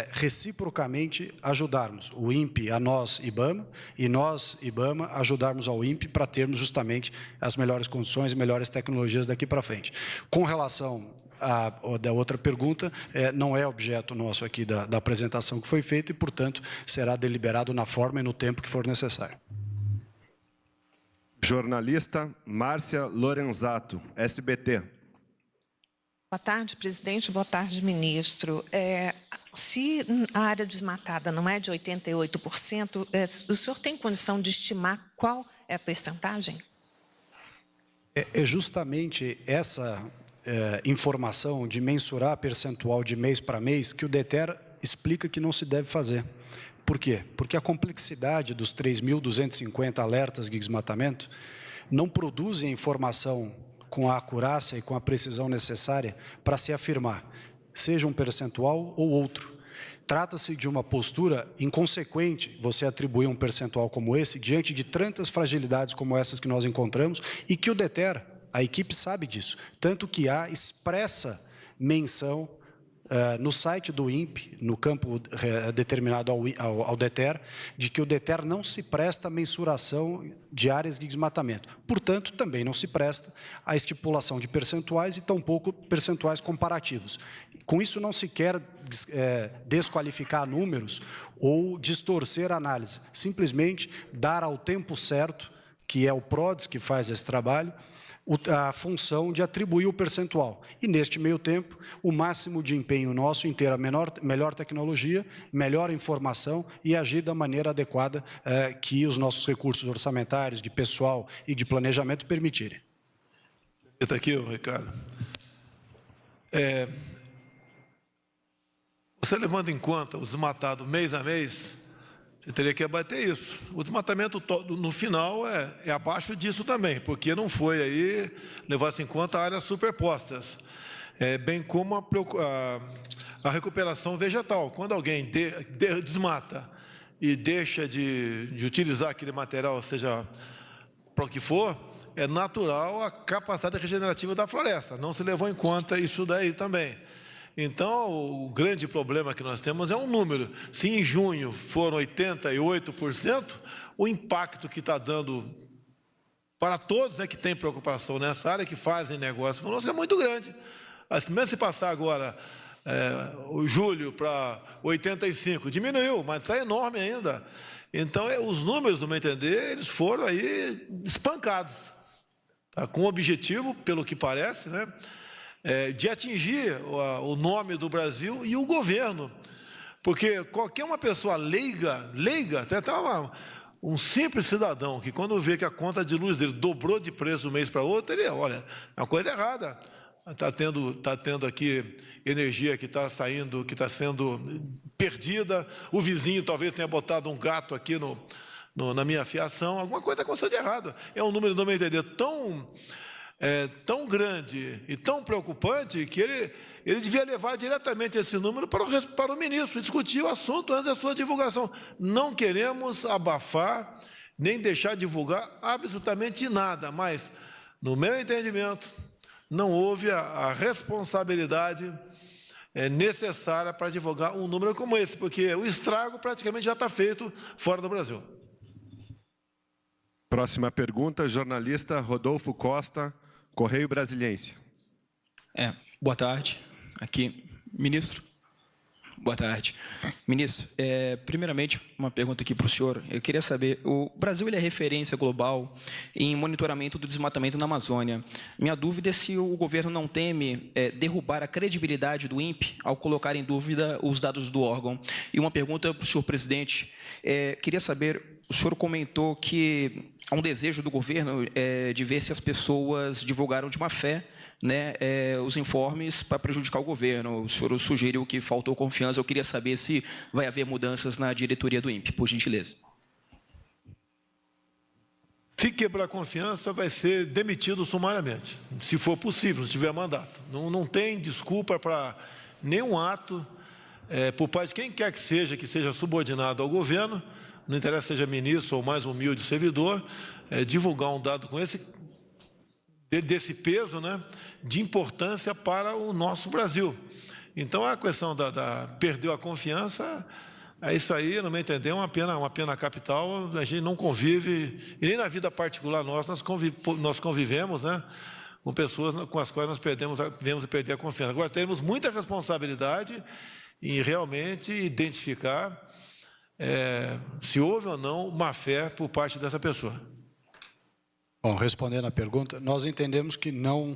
reciprocamente ajudarmos o INPE a nós, IBAMA, e nós, IBAMA, ajudarmos ao INPE para termos justamente as melhores condições e melhores tecnologias daqui para frente. Com relação da outra pergunta, não é objeto nosso aqui da apresentação que foi feita e, portanto, será deliberado na forma e no tempo que for necessário. Jornalista Márcia Lorenzato, SBT. Boa tarde, presidente. Boa tarde, ministro. Se a área desmatada não é de 88%, o senhor tem condição de estimar qual é a percentagem? É justamente essa informação de mensurar percentual de mês para mês que o DETER explica que não se deve fazer. Por quê? Porque a complexidade dos 3.250 alertas de desmatamento não produzem informação com a acurácia e com a precisão necessária para se afirmar, seja um percentual ou outro. Trata-se de uma postura inconsequente você atribuir um percentual como esse diante de tantas fragilidades como essas que nós encontramos e que o DETER, a equipe sabe disso, tanto que há expressa menção no site do INPE, no campo determinado ao DETER, de que o DETER não se presta a mensuração de áreas de desmatamento. Portanto, também não se presta a estipulação de percentuais e tampouco percentuais comparativos. Com isso, não se quer desqualificar números ou distorcer a análise, simplesmente dar ao tempo certo, que é o PRODES que faz esse trabalho, a função de atribuir o percentual. E, neste meio tempo, o máximo de empenho nosso em ter a melhor tecnologia, melhor informação e agir da maneira adequada que os nossos recursos orçamentários, de pessoal e de planejamento permitirem. Está aqui, Ricardo. Você levando em conta o desmatado mês a mês, você teria que abater isso. O desmatamento no final é abaixo disso também, porque não foi aí levar-se em conta áreas superpostas. bem como a recuperação vegetal. Quando alguém desmata e deixa de utilizar aquele material, seja para o que for, é natural a capacidade regenerativa da floresta. Não se levou em conta isso daí também. Então, o grande problema que nós temos é um número. Se em junho foram 88%, o impacto que está dando para todos, né, que têm preocupação nessa área, que fazem negócio conosco, é muito grande. Mesmo se passar agora o julho para 85, diminuiu, mas está enorme ainda. Então, os números, no meu entender, eles foram aí espancados, tá? Com o objetivo, pelo que parece, né, de atingir o nome do Brasil e o governo. Porque qualquer uma pessoa leiga, até um simples cidadão, que quando vê que a conta de luz dele dobrou de preço de um mês para outro, ele olha, é uma coisa errada. Está tendo aqui energia que está saindo, que está sendo perdida. O vizinho talvez tenha botado um gato aqui na minha fiação. Alguma coisa aconteceu de errado. É um número, não me entender, tão grande e tão preocupante que ele devia levar diretamente esse número para o ministro e discutir o assunto antes da sua divulgação. Não queremos abafar, nem deixar divulgar absolutamente nada, mas, no meu entendimento, não houve a responsabilidade necessária para divulgar um número como esse, porque o estrago praticamente já está feito fora do Brasil. Próxima pergunta, jornalista Rodolfo Costa, Correio Brasiliense. Boa tarde. Aqui, ministro. Boa tarde. Ministro, primeiramente, uma pergunta aqui para o senhor. Eu queria saber, o Brasil ele é referência global em monitoramento do desmatamento na Amazônia. Minha dúvida é se o governo não teme derrubar a credibilidade do INPE ao colocar em dúvida os dados do órgão. E uma pergunta para o senhor presidente. Queria saber, o senhor comentou que há um desejo do governo de ver se as pessoas divulgaram de má fé, né, os informes para prejudicar o governo. O senhor sugeriu que faltou confiança. Eu queria saber se vai haver mudanças na diretoria do INPE, por gentileza. Se quebrar a confiança, vai ser demitido sumariamente, se for possível, se tiver mandato. Não tem desculpa para nenhum ato, por parte de quem quer que seja subordinado ao governo, não interessa seja ministro ou mais humilde servidor, divulgar um dado com desse peso, né, de importância para o nosso Brasil. Então, a questão perdeu a confiança, isso aí, no meu entender, é uma pena capital. A gente não convive, e nem na vida particular nós convivemos, né, com pessoas com as quais nós vemos perder a confiança. Agora, temos muita responsabilidade em realmente identificar se houve ou não má fé por parte dessa pessoa. Bom, respondendo à pergunta, nós entendemos que não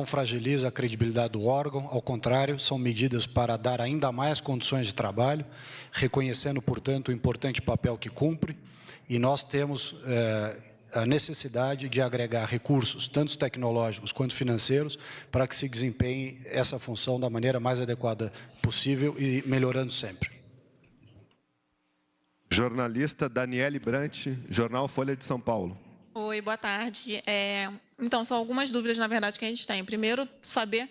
fragiliza a credibilidade do órgão, ao contrário, são medidas para dar ainda mais condições de trabalho, reconhecendo, portanto, o importante papel que cumpre, e nós temos a necessidade de agregar recursos, tanto tecnológicos quanto financeiros, para que se desempenhe essa função da maneira mais adequada possível e melhorando sempre. Jornalista Daniele Brant, Jornal Folha de São Paulo. Oi, boa tarde. Então, são algumas dúvidas, na verdade, que a gente tem. Primeiro, saber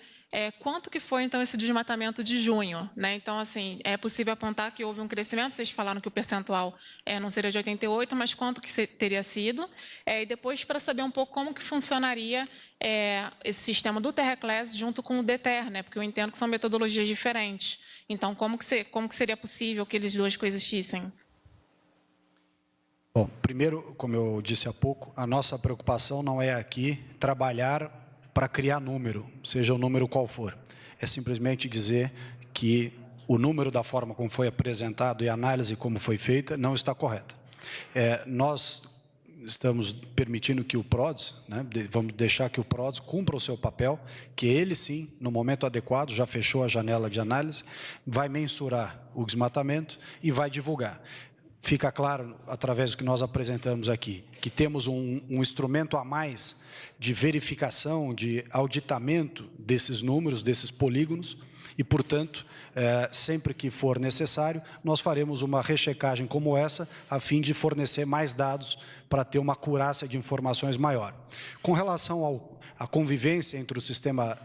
quanto que foi, então, esse desmatamento de junho, né? Então, assim, é possível apontar que houve um crescimento, vocês falaram que o percentual não seria de 88, mas quanto que teria sido? E depois, para saber um pouco como que funcionaria esse sistema do Terraclass junto com o DETER, né? Porque eu entendo que são metodologias diferentes. Então, como que seria possível que eles dois coexistissem? Bom, primeiro, como eu disse há pouco, a nossa preocupação não é aqui trabalhar para criar número, seja o número qual for. É simplesmente dizer que o número da forma como foi apresentado e a análise como foi feita não está correta. Nós estamos permitindo que o PRODES, né, vamos deixar que o PRODES cumpra o seu papel, que ele sim, no momento adequado, já fechou a janela de análise, vai mensurar o desmatamento e vai divulgar. Fica claro, através do que nós apresentamos aqui, que temos um instrumento a mais de verificação, de auditamento desses números, desses polígonos, e, portanto, sempre que for necessário, nós faremos uma rechecagem como essa, a fim de fornecer mais dados para ter uma acurácia de informações maior. Com relação à convivência entre o sistema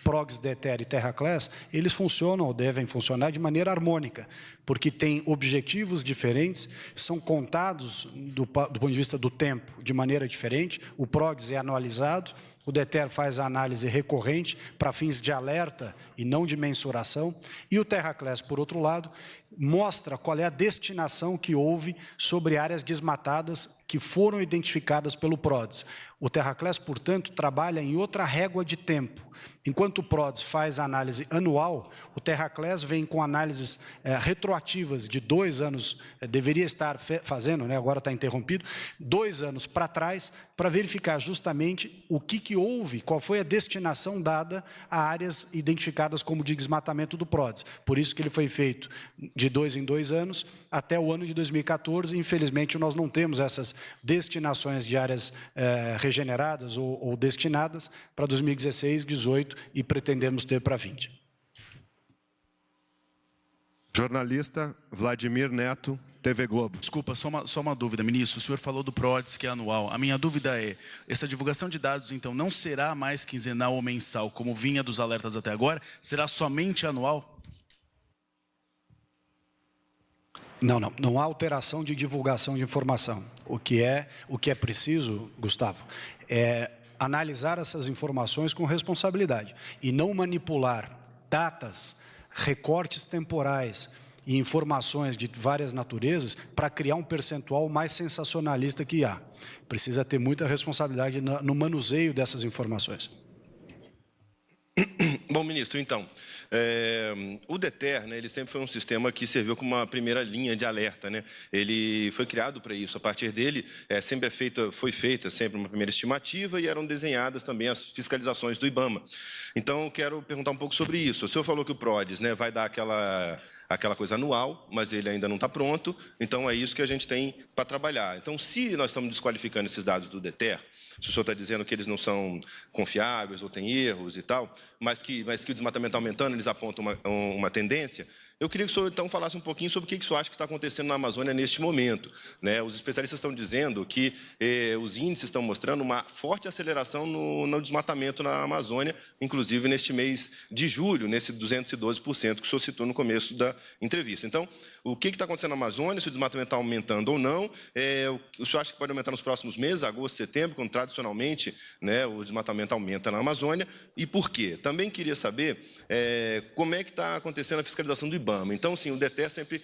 PROGS, DETER e TerraClass, eles funcionam ou devem funcionar de maneira harmônica, porque têm objetivos diferentes, são contados do ponto de vista do tempo de maneira diferente. O PROGS é anualizado, o DETER faz a análise recorrente para fins de alerta e não de mensuração. E o TerraClass, por outro lado, mostra qual é a destinação que houve sobre áreas desmatadas que foram identificadas pelo PRODES. O TerraClass, portanto, trabalha em outra régua de tempo. Enquanto o PRODES faz a análise anual, o TerraClass vem com análises retroativas de 2 anos, deveria estar fazendo, né, agora está interrompido, 2 anos para trás, para verificar justamente o que houve, qual foi a destinação dada a áreas identificadas como de desmatamento do PRODES. Por isso que ele foi feito de 2 em 2 anos, até o ano de 2014. Infelizmente, nós não temos essas destinações de áreas regeneradas ou destinadas para 2016, 2018 e pretendemos ter para 20. Jornalista Vladimir Neto, TV Globo. Desculpa, só uma dúvida, ministro. O senhor falou do PRODES, que é anual. A minha dúvida é, essa divulgação de dados, então, não será mais quinzenal ou mensal, como vinha dos alertas até agora? Será somente anual? Não há alteração de divulgação de informação. O que é preciso, Gustavo, é analisar essas informações com responsabilidade e não manipular datas, recortes temporais e informações de várias naturezas para criar um percentual mais sensacionalista que há. Precisa ter muita responsabilidade no manuseio dessas informações. Bom, ministro, então, o DETER, né, ele sempre foi um sistema que serviu como uma primeira linha de alerta, né? Ele foi criado para isso. A partir dele, foi feita sempre uma primeira estimativa e eram desenhadas também as fiscalizações do IBAMA. Então, quero perguntar um pouco sobre isso. O senhor falou que o PRODES, né, vai dar aquela coisa anual, mas ele ainda não está pronto, então é isso que a gente tem para trabalhar. Então, se nós estamos desqualificando esses dados do DETER, se o senhor está dizendo que eles não são confiáveis ou têm erros e tal, mas que o desmatamento está aumentando, eles apontam uma tendência, eu queria que o senhor, então, falasse um pouquinho sobre o que o senhor acha que está acontecendo na Amazônia neste momento, né? Os especialistas estão dizendo que os índices estão mostrando uma forte aceleração no desmatamento na Amazônia, inclusive neste mês de julho, nesse 212% que o senhor citou no começo da entrevista. Então, o que está acontecendo na Amazônia, se o desmatamento está aumentando ou não, o senhor acha que pode aumentar nos próximos meses, agosto, setembro, quando tradicionalmente, né, o desmatamento aumenta na Amazônia, e por quê? Também queria saber como é que está acontecendo a fiscalização do IBAMA. Então, sim, o DETER sempre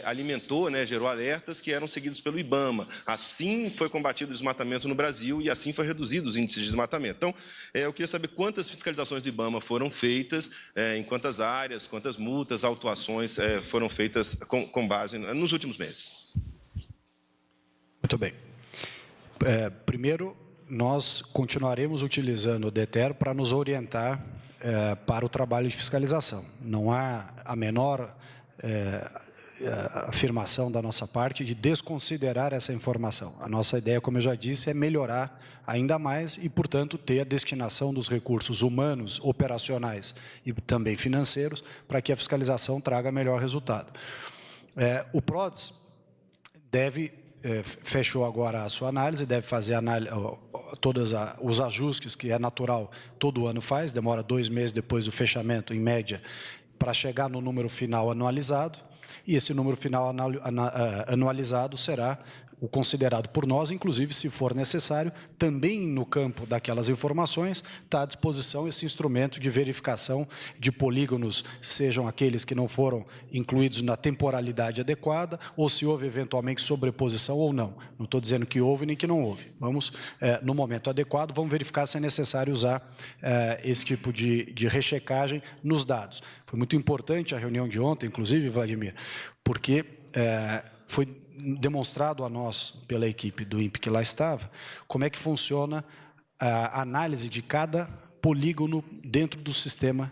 alimentou, né, gerou alertas que eram seguidos pelo IBAMA. Assim foi combatido o desmatamento no Brasil e assim foi reduzido os índices de desmatamento. Então, eu queria saber quantas fiscalizações do IBAMA foram feitas, em quantas áreas, quantas multas, autuações foram feitas com base nos últimos meses. Muito bem. Primeiro, nós continuaremos utilizando o DETER para nos orientar para o trabalho de fiscalização. Não há a menor afirmação da nossa parte de desconsiderar essa informação. A nossa ideia, como eu já disse, é melhorar ainda mais e, portanto, ter a destinação dos recursos humanos, operacionais e também financeiros para que a fiscalização traga melhor resultado. O PRODES fechou agora a sua análise, deve fazer todos os ajustes que é natural, todo ano faz, demora 2 meses depois do fechamento, em média, para chegar no número final anualizado, e esse número final anualizado será o considerado por nós, inclusive, se for necessário, também no campo daquelas informações, está à disposição esse instrumento de verificação de polígonos, sejam aqueles que não foram incluídos na temporalidade adequada, ou se houve eventualmente sobreposição ou não. Não estou dizendo que houve nem que não houve. Vamos, no momento adequado, vamos verificar se é necessário usar esse tipo de rechecagem nos dados. Foi muito importante a reunião de ontem, inclusive, Vladimir, porque foi demonstrado a nós, pela equipe do INPE que lá estava, como é que funciona a análise de cada polígono dentro do sistema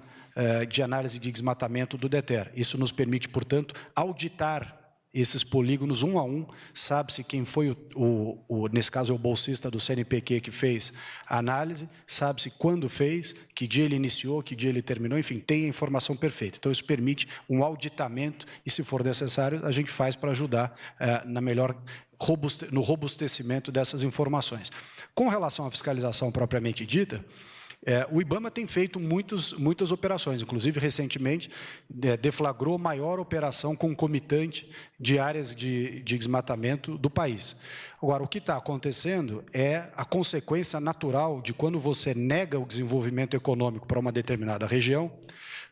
de análise de desmatamento do DETER. Isso nos permite, portanto, auditar esses polígonos um a um, sabe-se quem foi nesse caso é o bolsista do CNPq que fez a análise, sabe-se quando fez, que dia ele iniciou, que dia ele terminou, enfim, tem a informação perfeita. Então, isso permite um auditamento e, se for necessário, a gente faz para ajudar no robustecimento dessas informações. Com relação à fiscalização propriamente dita, O IBAMA tem feito muitas operações, inclusive recentemente deflagrou a maior operação concomitante de áreas de desmatamento do país. Agora, o que está acontecendo é a consequência natural de quando você nega o desenvolvimento econômico para uma determinada região,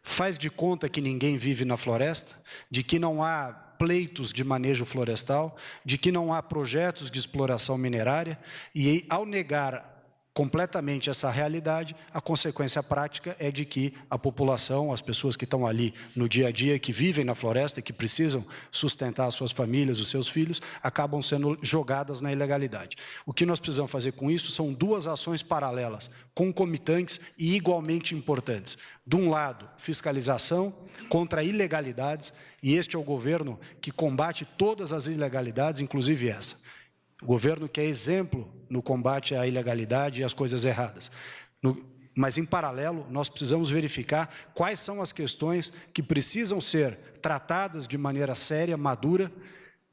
faz de conta que ninguém vive na floresta, de que não há pleitos de manejo florestal, de que não há projetos de exploração minerária, e ao negar completamente essa realidade, a consequência prática é de que a população, as pessoas que estão ali no dia a dia, que vivem na floresta, que precisam sustentar as suas famílias, os seus filhos, acabam sendo jogadas na ilegalidade. O que nós precisamos fazer com isso são duas ações paralelas, concomitantes e igualmente importantes. De um lado, fiscalização contra ilegalidades, e este é o governo que combate todas as ilegalidades, inclusive essa. O governo que é exemplo no combate à ilegalidade e às coisas erradas. Mas, em paralelo, nós precisamos verificar quais são as questões que precisam ser tratadas de maneira séria, madura,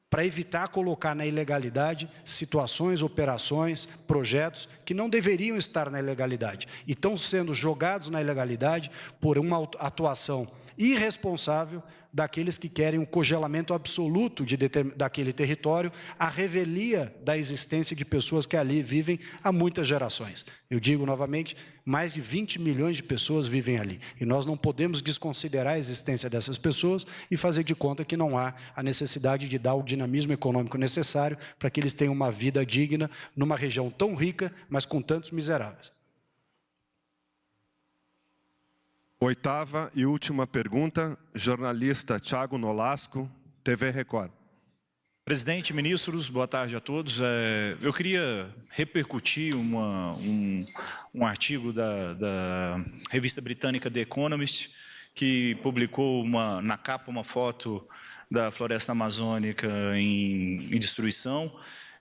para evitar colocar na ilegalidade situações, operações, projetos que não deveriam estar na ilegalidade e estão sendo jogados na ilegalidade por uma atuação irresponsável daqueles que querem um congelamento absoluto daquele território, a revelia da existência de pessoas que ali vivem há muitas gerações. Eu digo novamente, mais de 20 milhões de pessoas vivem ali. E nós não podemos desconsiderar a existência dessas pessoas e fazer de conta que não há a necessidade de dar o dinamismo econômico necessário para que eles tenham uma vida digna numa região tão rica, mas com tantos miseráveis. Oitava e última pergunta, jornalista Thiago Nolasco, TV Record. Presidente, ministros, boa tarde a todos. Eu queria repercutir um artigo da revista britânica The Economist, que publicou na capa uma foto da floresta amazônica em destruição,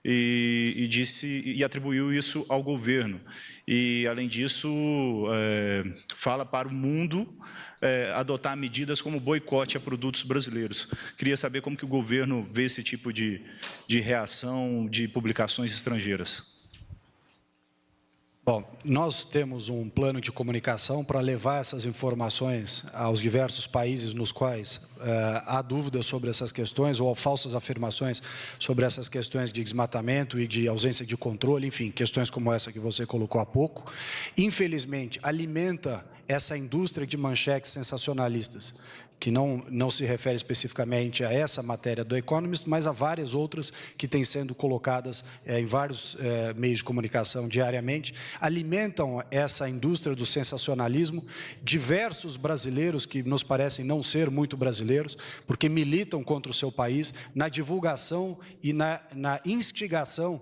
e atribuiu isso ao governo. E, além disso, fala para o mundo adotar medidas como boicote a produtos brasileiros. Queria saber como que o governo vê esse tipo de reação de publicações estrangeiras. Bom, nós temos um plano de comunicação para levar essas informações aos diversos países nos quais há dúvidas sobre essas questões ou falsas afirmações sobre essas questões de desmatamento e de ausência de controle, enfim, questões como essa que você colocou há pouco. Infelizmente, alimenta essa indústria de manchetes sensacionalistas, que não se refere especificamente a essa matéria do Economist, mas a várias outras que têm sendo colocadas em vários meios de comunicação diariamente, alimentam essa indústria do sensacionalismo. Diversos brasileiros que nos parecem não ser muito brasileiros, porque militam contra o seu país, na divulgação e na instigação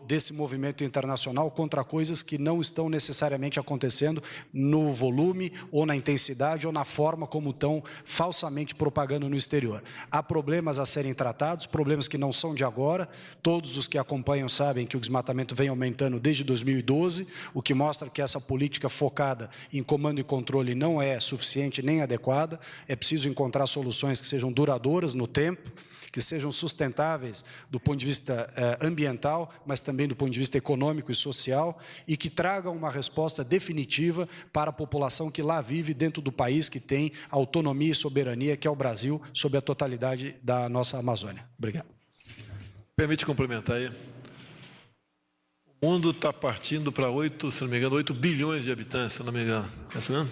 desse movimento internacional contra coisas que não estão necessariamente acontecendo no volume, ou na intensidade, ou na forma como estão falsamente propagando no exterior. Há problemas a serem tratados, problemas que não são de agora. Todos os que acompanham sabem que o desmatamento vem aumentando desde 2012, o que mostra que essa política focada em comando e controle não é suficiente nem adequada. É preciso encontrar soluções que sejam duradouras no tempo, que sejam sustentáveis do ponto de vista ambiental, mas também do ponto de vista econômico e social, e que tragam uma resposta definitiva para a população que lá vive dentro do país que tem autonomia e soberania, que é o Brasil, sobre a totalidade da nossa Amazônia. Obrigado. Permite complementar aí. O mundo está partindo para 8, se não me engano, 8 bilhões de habitantes, se não me engano. É isso mesmo?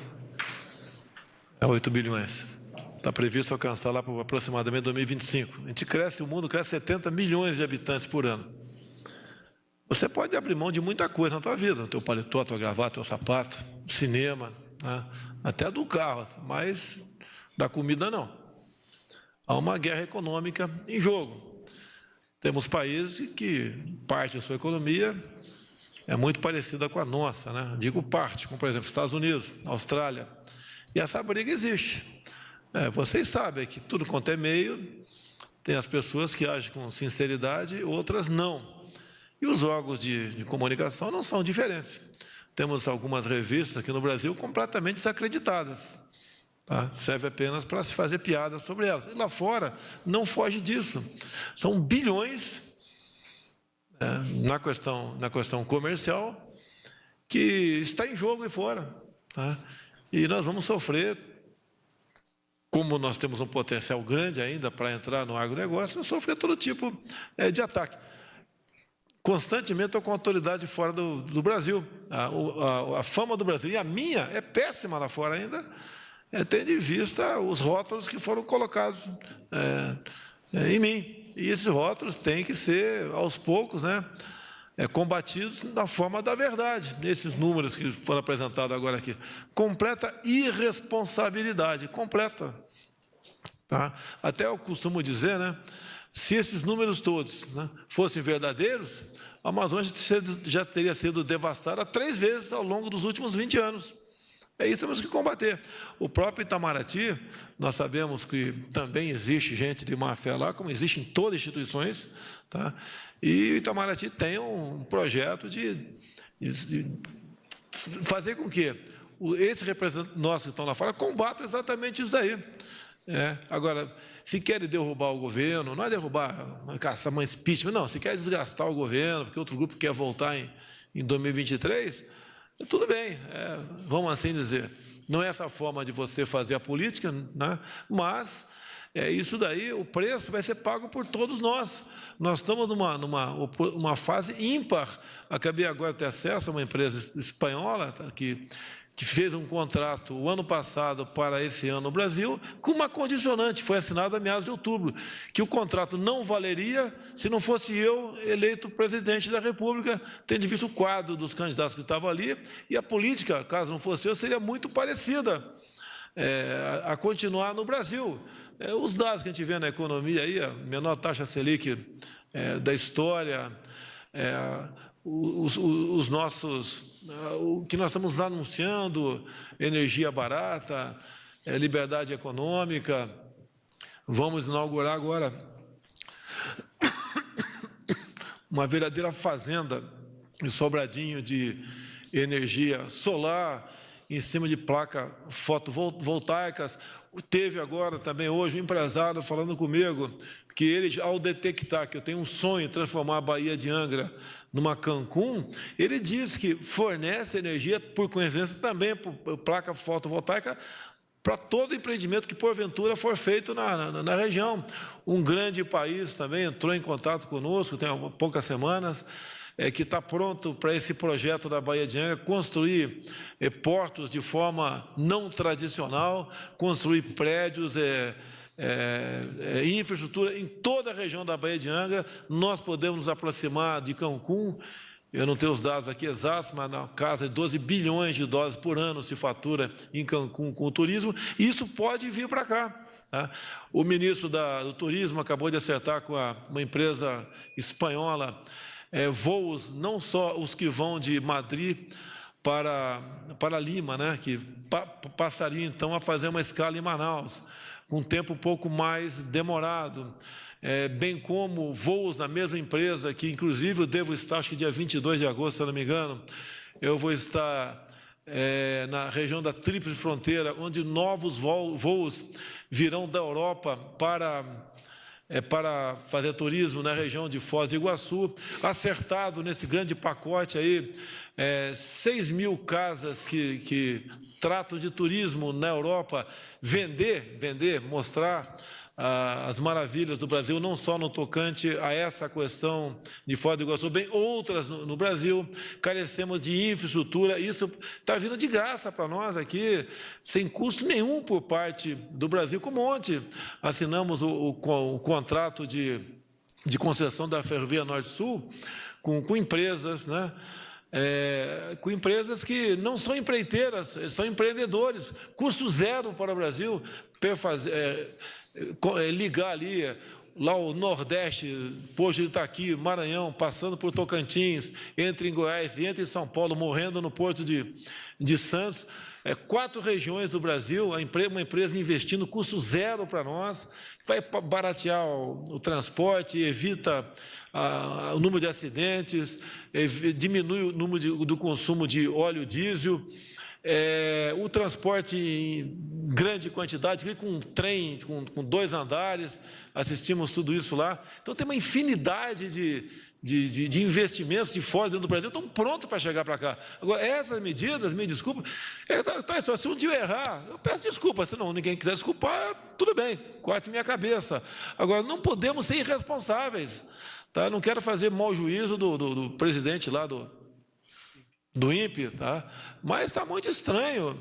É 8 bilhões. Está previsto alcançar lá por aproximadamente 2025. A gente cresce, o mundo cresce 70 milhões de habitantes por ano. Você pode abrir mão de muita coisa na tua vida, no teu paletó, tua gravata, teu sapato, cinema, né? Até do carro, mas da comida não. Há uma guerra econômica em jogo. Temos países que parte da sua economia é muito parecida com a nossa, né? Digo parte, como por exemplo Estados Unidos, Austrália. E essa briga existe. Vocês sabem que tudo quanto é meio, tem as pessoas que agem com sinceridade, outras não. E os órgãos de comunicação não são diferentes. Temos algumas revistas aqui no Brasil completamente desacreditadas. Tá? Serve apenas para se fazer piadas sobre elas. E lá fora não foge disso. São bilhões na questão comercial, que está em jogo aí fora. Tá? E nós vamos sofrer, como nós temos um potencial grande ainda para entrar no agronegócio, sofrer todo tipo de ataque. Constantemente estou com autoridade fora do Brasil. A fama do Brasil, e a minha, é péssima lá fora ainda, tendo em vista os rótulos que foram colocados em mim. E esses rótulos têm que ser, aos poucos, né, combatidos da forma da verdade. Esses números que foram apresentados agora aqui. Completa irresponsabilidade, completa. Tá? Até eu costumo dizer, né, se esses números todos, né, fossem verdadeiros, a Amazônia já teria sido devastada 3 vezes ao longo dos últimos 20 anos. É isso que temos que combater. O próprio Itamaraty, nós sabemos que também existe gente de má fé lá, como existe em todas as instituições, tá? E o Itamaraty tem um projeto de fazer com que esses representantes nossos que estão lá fora combatam exatamente isso daí. Agora, se querem derrubar o governo, não é derrubar, caçar uma impeachment, não, se quer desgastar o governo, porque outro grupo quer voltar em 2023, tudo bem, vamos assim dizer. Não é essa forma de você fazer a política, né? Mas isso daí, o preço vai ser pago por todos nós. Nós estamos numa fase ímpar. Acabei agora de ter acesso a uma empresa espanhola que fez um contrato o ano passado para esse ano no Brasil, com uma condicionante, foi assinada a meados de outubro, que o contrato não valeria se não fosse eu eleito presidente da República, tendo visto o quadro dos candidatos que estavam ali, e a política, caso não fosse eu, seria muito parecida a continuar no Brasil. Os dados que a gente vê na economia, aí, a menor taxa Selic da história, os nossos, o que nós estamos anunciando, energia barata, liberdade econômica. Vamos inaugurar agora uma verdadeira fazenda em Sobradinho de energia solar, em cima de placas fotovoltaicas. Teve agora também hoje um empresário falando comigo que ele, ao detectar que eu tenho um sonho de transformar a Baía de Angra numa Cancún, ele diz que fornece energia, por coincidência, também por placa fotovoltaica, para todo empreendimento que, porventura, for feito na região. Um grande país também entrou em contato conosco, tem poucas semanas, que está pronto para esse projeto da Baía de Angra, construir portos de forma não tradicional, construir prédios, infraestrutura em toda a região da Baía de Angra. Nós podemos nos aproximar de Cancún. Eu não tenho os dados aqui exatos, mas na casa de 12 bilhões de dólares por ano se fatura em Cancún com o turismo, e isso pode vir para cá. Tá? O ministro do Turismo acabou de acertar com uma empresa espanhola voos, não só os que vão de Madrid para Lima, né, que passariam então a fazer uma escala em Manaus, com um tempo um pouco mais demorado, bem como voos na mesma empresa, que inclusive eu devo estar, acho que dia 22 de agosto, se eu não me engano, eu vou estar na região da Tríplice Fronteira, onde novos voos virão da Europa para fazer turismo na região de Foz do Iguaçu. Acertado nesse grande pacote aí, 6 mil casas que tratam de turismo na Europa, vender, mostrar as maravilhas do Brasil, não só no tocante a essa questão de Foz do Iguaçu, bem outras no Brasil. Carecemos de infraestrutura, isso está vindo de graça para nós aqui, sem custo nenhum por parte do Brasil. Como ontem assinamos o contrato de concessão da Ferrovia Norte-Sul com empresas, né? Com empresas que não são empreiteiras, são empreendedores, custo zero para o Brasil, ligar ali, lá o Nordeste, Poço de Itaqui, Maranhão, passando por Tocantins, entre em Goiás e entre em São Paulo, morrendo no Porto de Santos. 4 regiões do Brasil, uma empresa investindo custo zero para nós, vai baratear o transporte, evita o número de acidentes, diminui o número do consumo de óleo diesel, o transporte em grande quantidade, com um trem, com 2 andares, assistimos tudo isso lá. Então, tem uma infinidade de investimentos de fora, dentro do Brasil, estão prontos para chegar para cá. Agora, essas medidas, me desculpa, se um dia eu errar, eu peço desculpa, se não ninguém quiser desculpar, tudo bem, corte minha cabeça. Agora, não podemos ser irresponsáveis. Tá? Não quero fazer mau juízo do presidente lá do INPE, tá? Mas está muito estranho.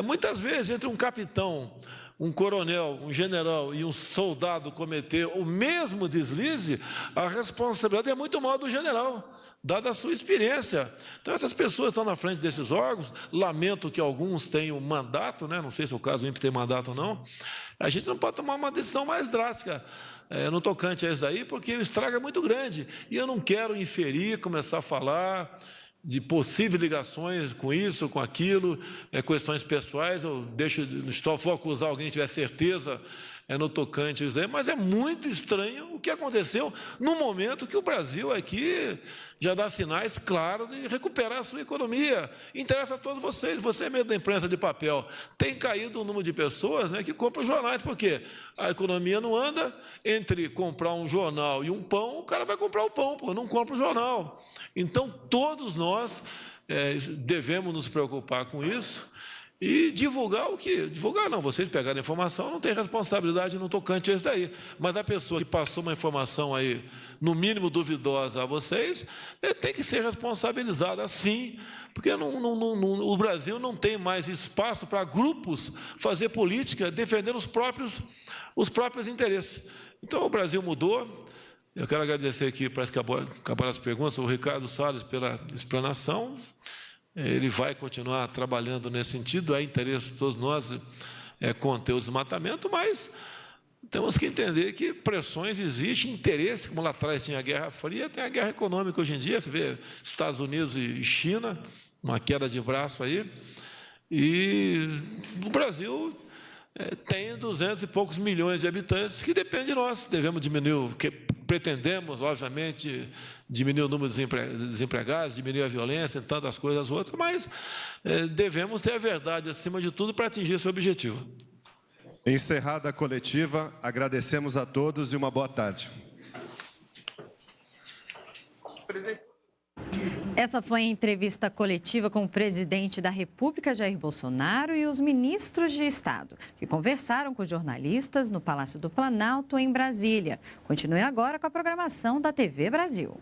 Muitas vezes, entre um capitão, um coronel, um general e um soldado cometer o mesmo deslize, a responsabilidade é muito maior do general, dada a sua experiência. Então, essas pessoas estão na frente desses órgãos, lamento que alguns tenham mandato, né? Não sei se é o caso do INPE tem mandato ou não, a gente não pode tomar uma decisão mais drástica no tocante a isso daí, porque o estrago é muito grande. E eu não quero inferir, começar a falar de possíveis ligações com isso, com aquilo, questões pessoais, vou acusar alguém que tiver certeza no tocante a isso daí, mas é muito estranho o que aconteceu no momento que o Brasil aqui já dá sinais claros de recuperar a sua economia. Interessa a todos vocês, você mesmo da imprensa de papel, tem caído o número de pessoas, né, que compram jornais, porque a economia não anda, entre comprar um jornal e um pão, o cara vai comprar o pão, não compra o jornal. Então, todos nós devemos nos preocupar com isso e divulgar o que? Divulgar não, vocês pegaram a informação, não tem responsabilidade no tocante a isso daí. Mas a pessoa que passou uma informação aí, no mínimo duvidosa a vocês, tem que ser responsabilizada sim, porque o Brasil não tem mais espaço para grupos fazer política defendendo os próprios interesses. Então, o Brasil mudou. Eu quero agradecer aqui, parece que acabaram as perguntas, o Ricardo Salles pela explanação. Ele vai continuar trabalhando nesse sentido, é interesse de todos nós conter o desmatamento, mas temos que entender que pressões existem, interesse, como lá atrás tinha a Guerra Fria, tem a guerra econômica hoje em dia, você vê Estados Unidos e China, uma queda de braço aí, e o Brasil tem 200 e poucos milhões de habitantes que dependem de nós, devemos diminuir, pretendemos, obviamente, diminuir o número de desempregados, diminuir a violência e tantas coisas outras, mas devemos ter a verdade acima de tudo para atingir esse objetivo. Encerrada a coletiva, agradecemos a todos e uma boa tarde. Essa foi a entrevista coletiva com o presidente da República, Jair Bolsonaro, e os ministros de Estado, que conversaram com jornalistas no Palácio do Planalto, em Brasília. Continue agora com a programação da TV Brasil.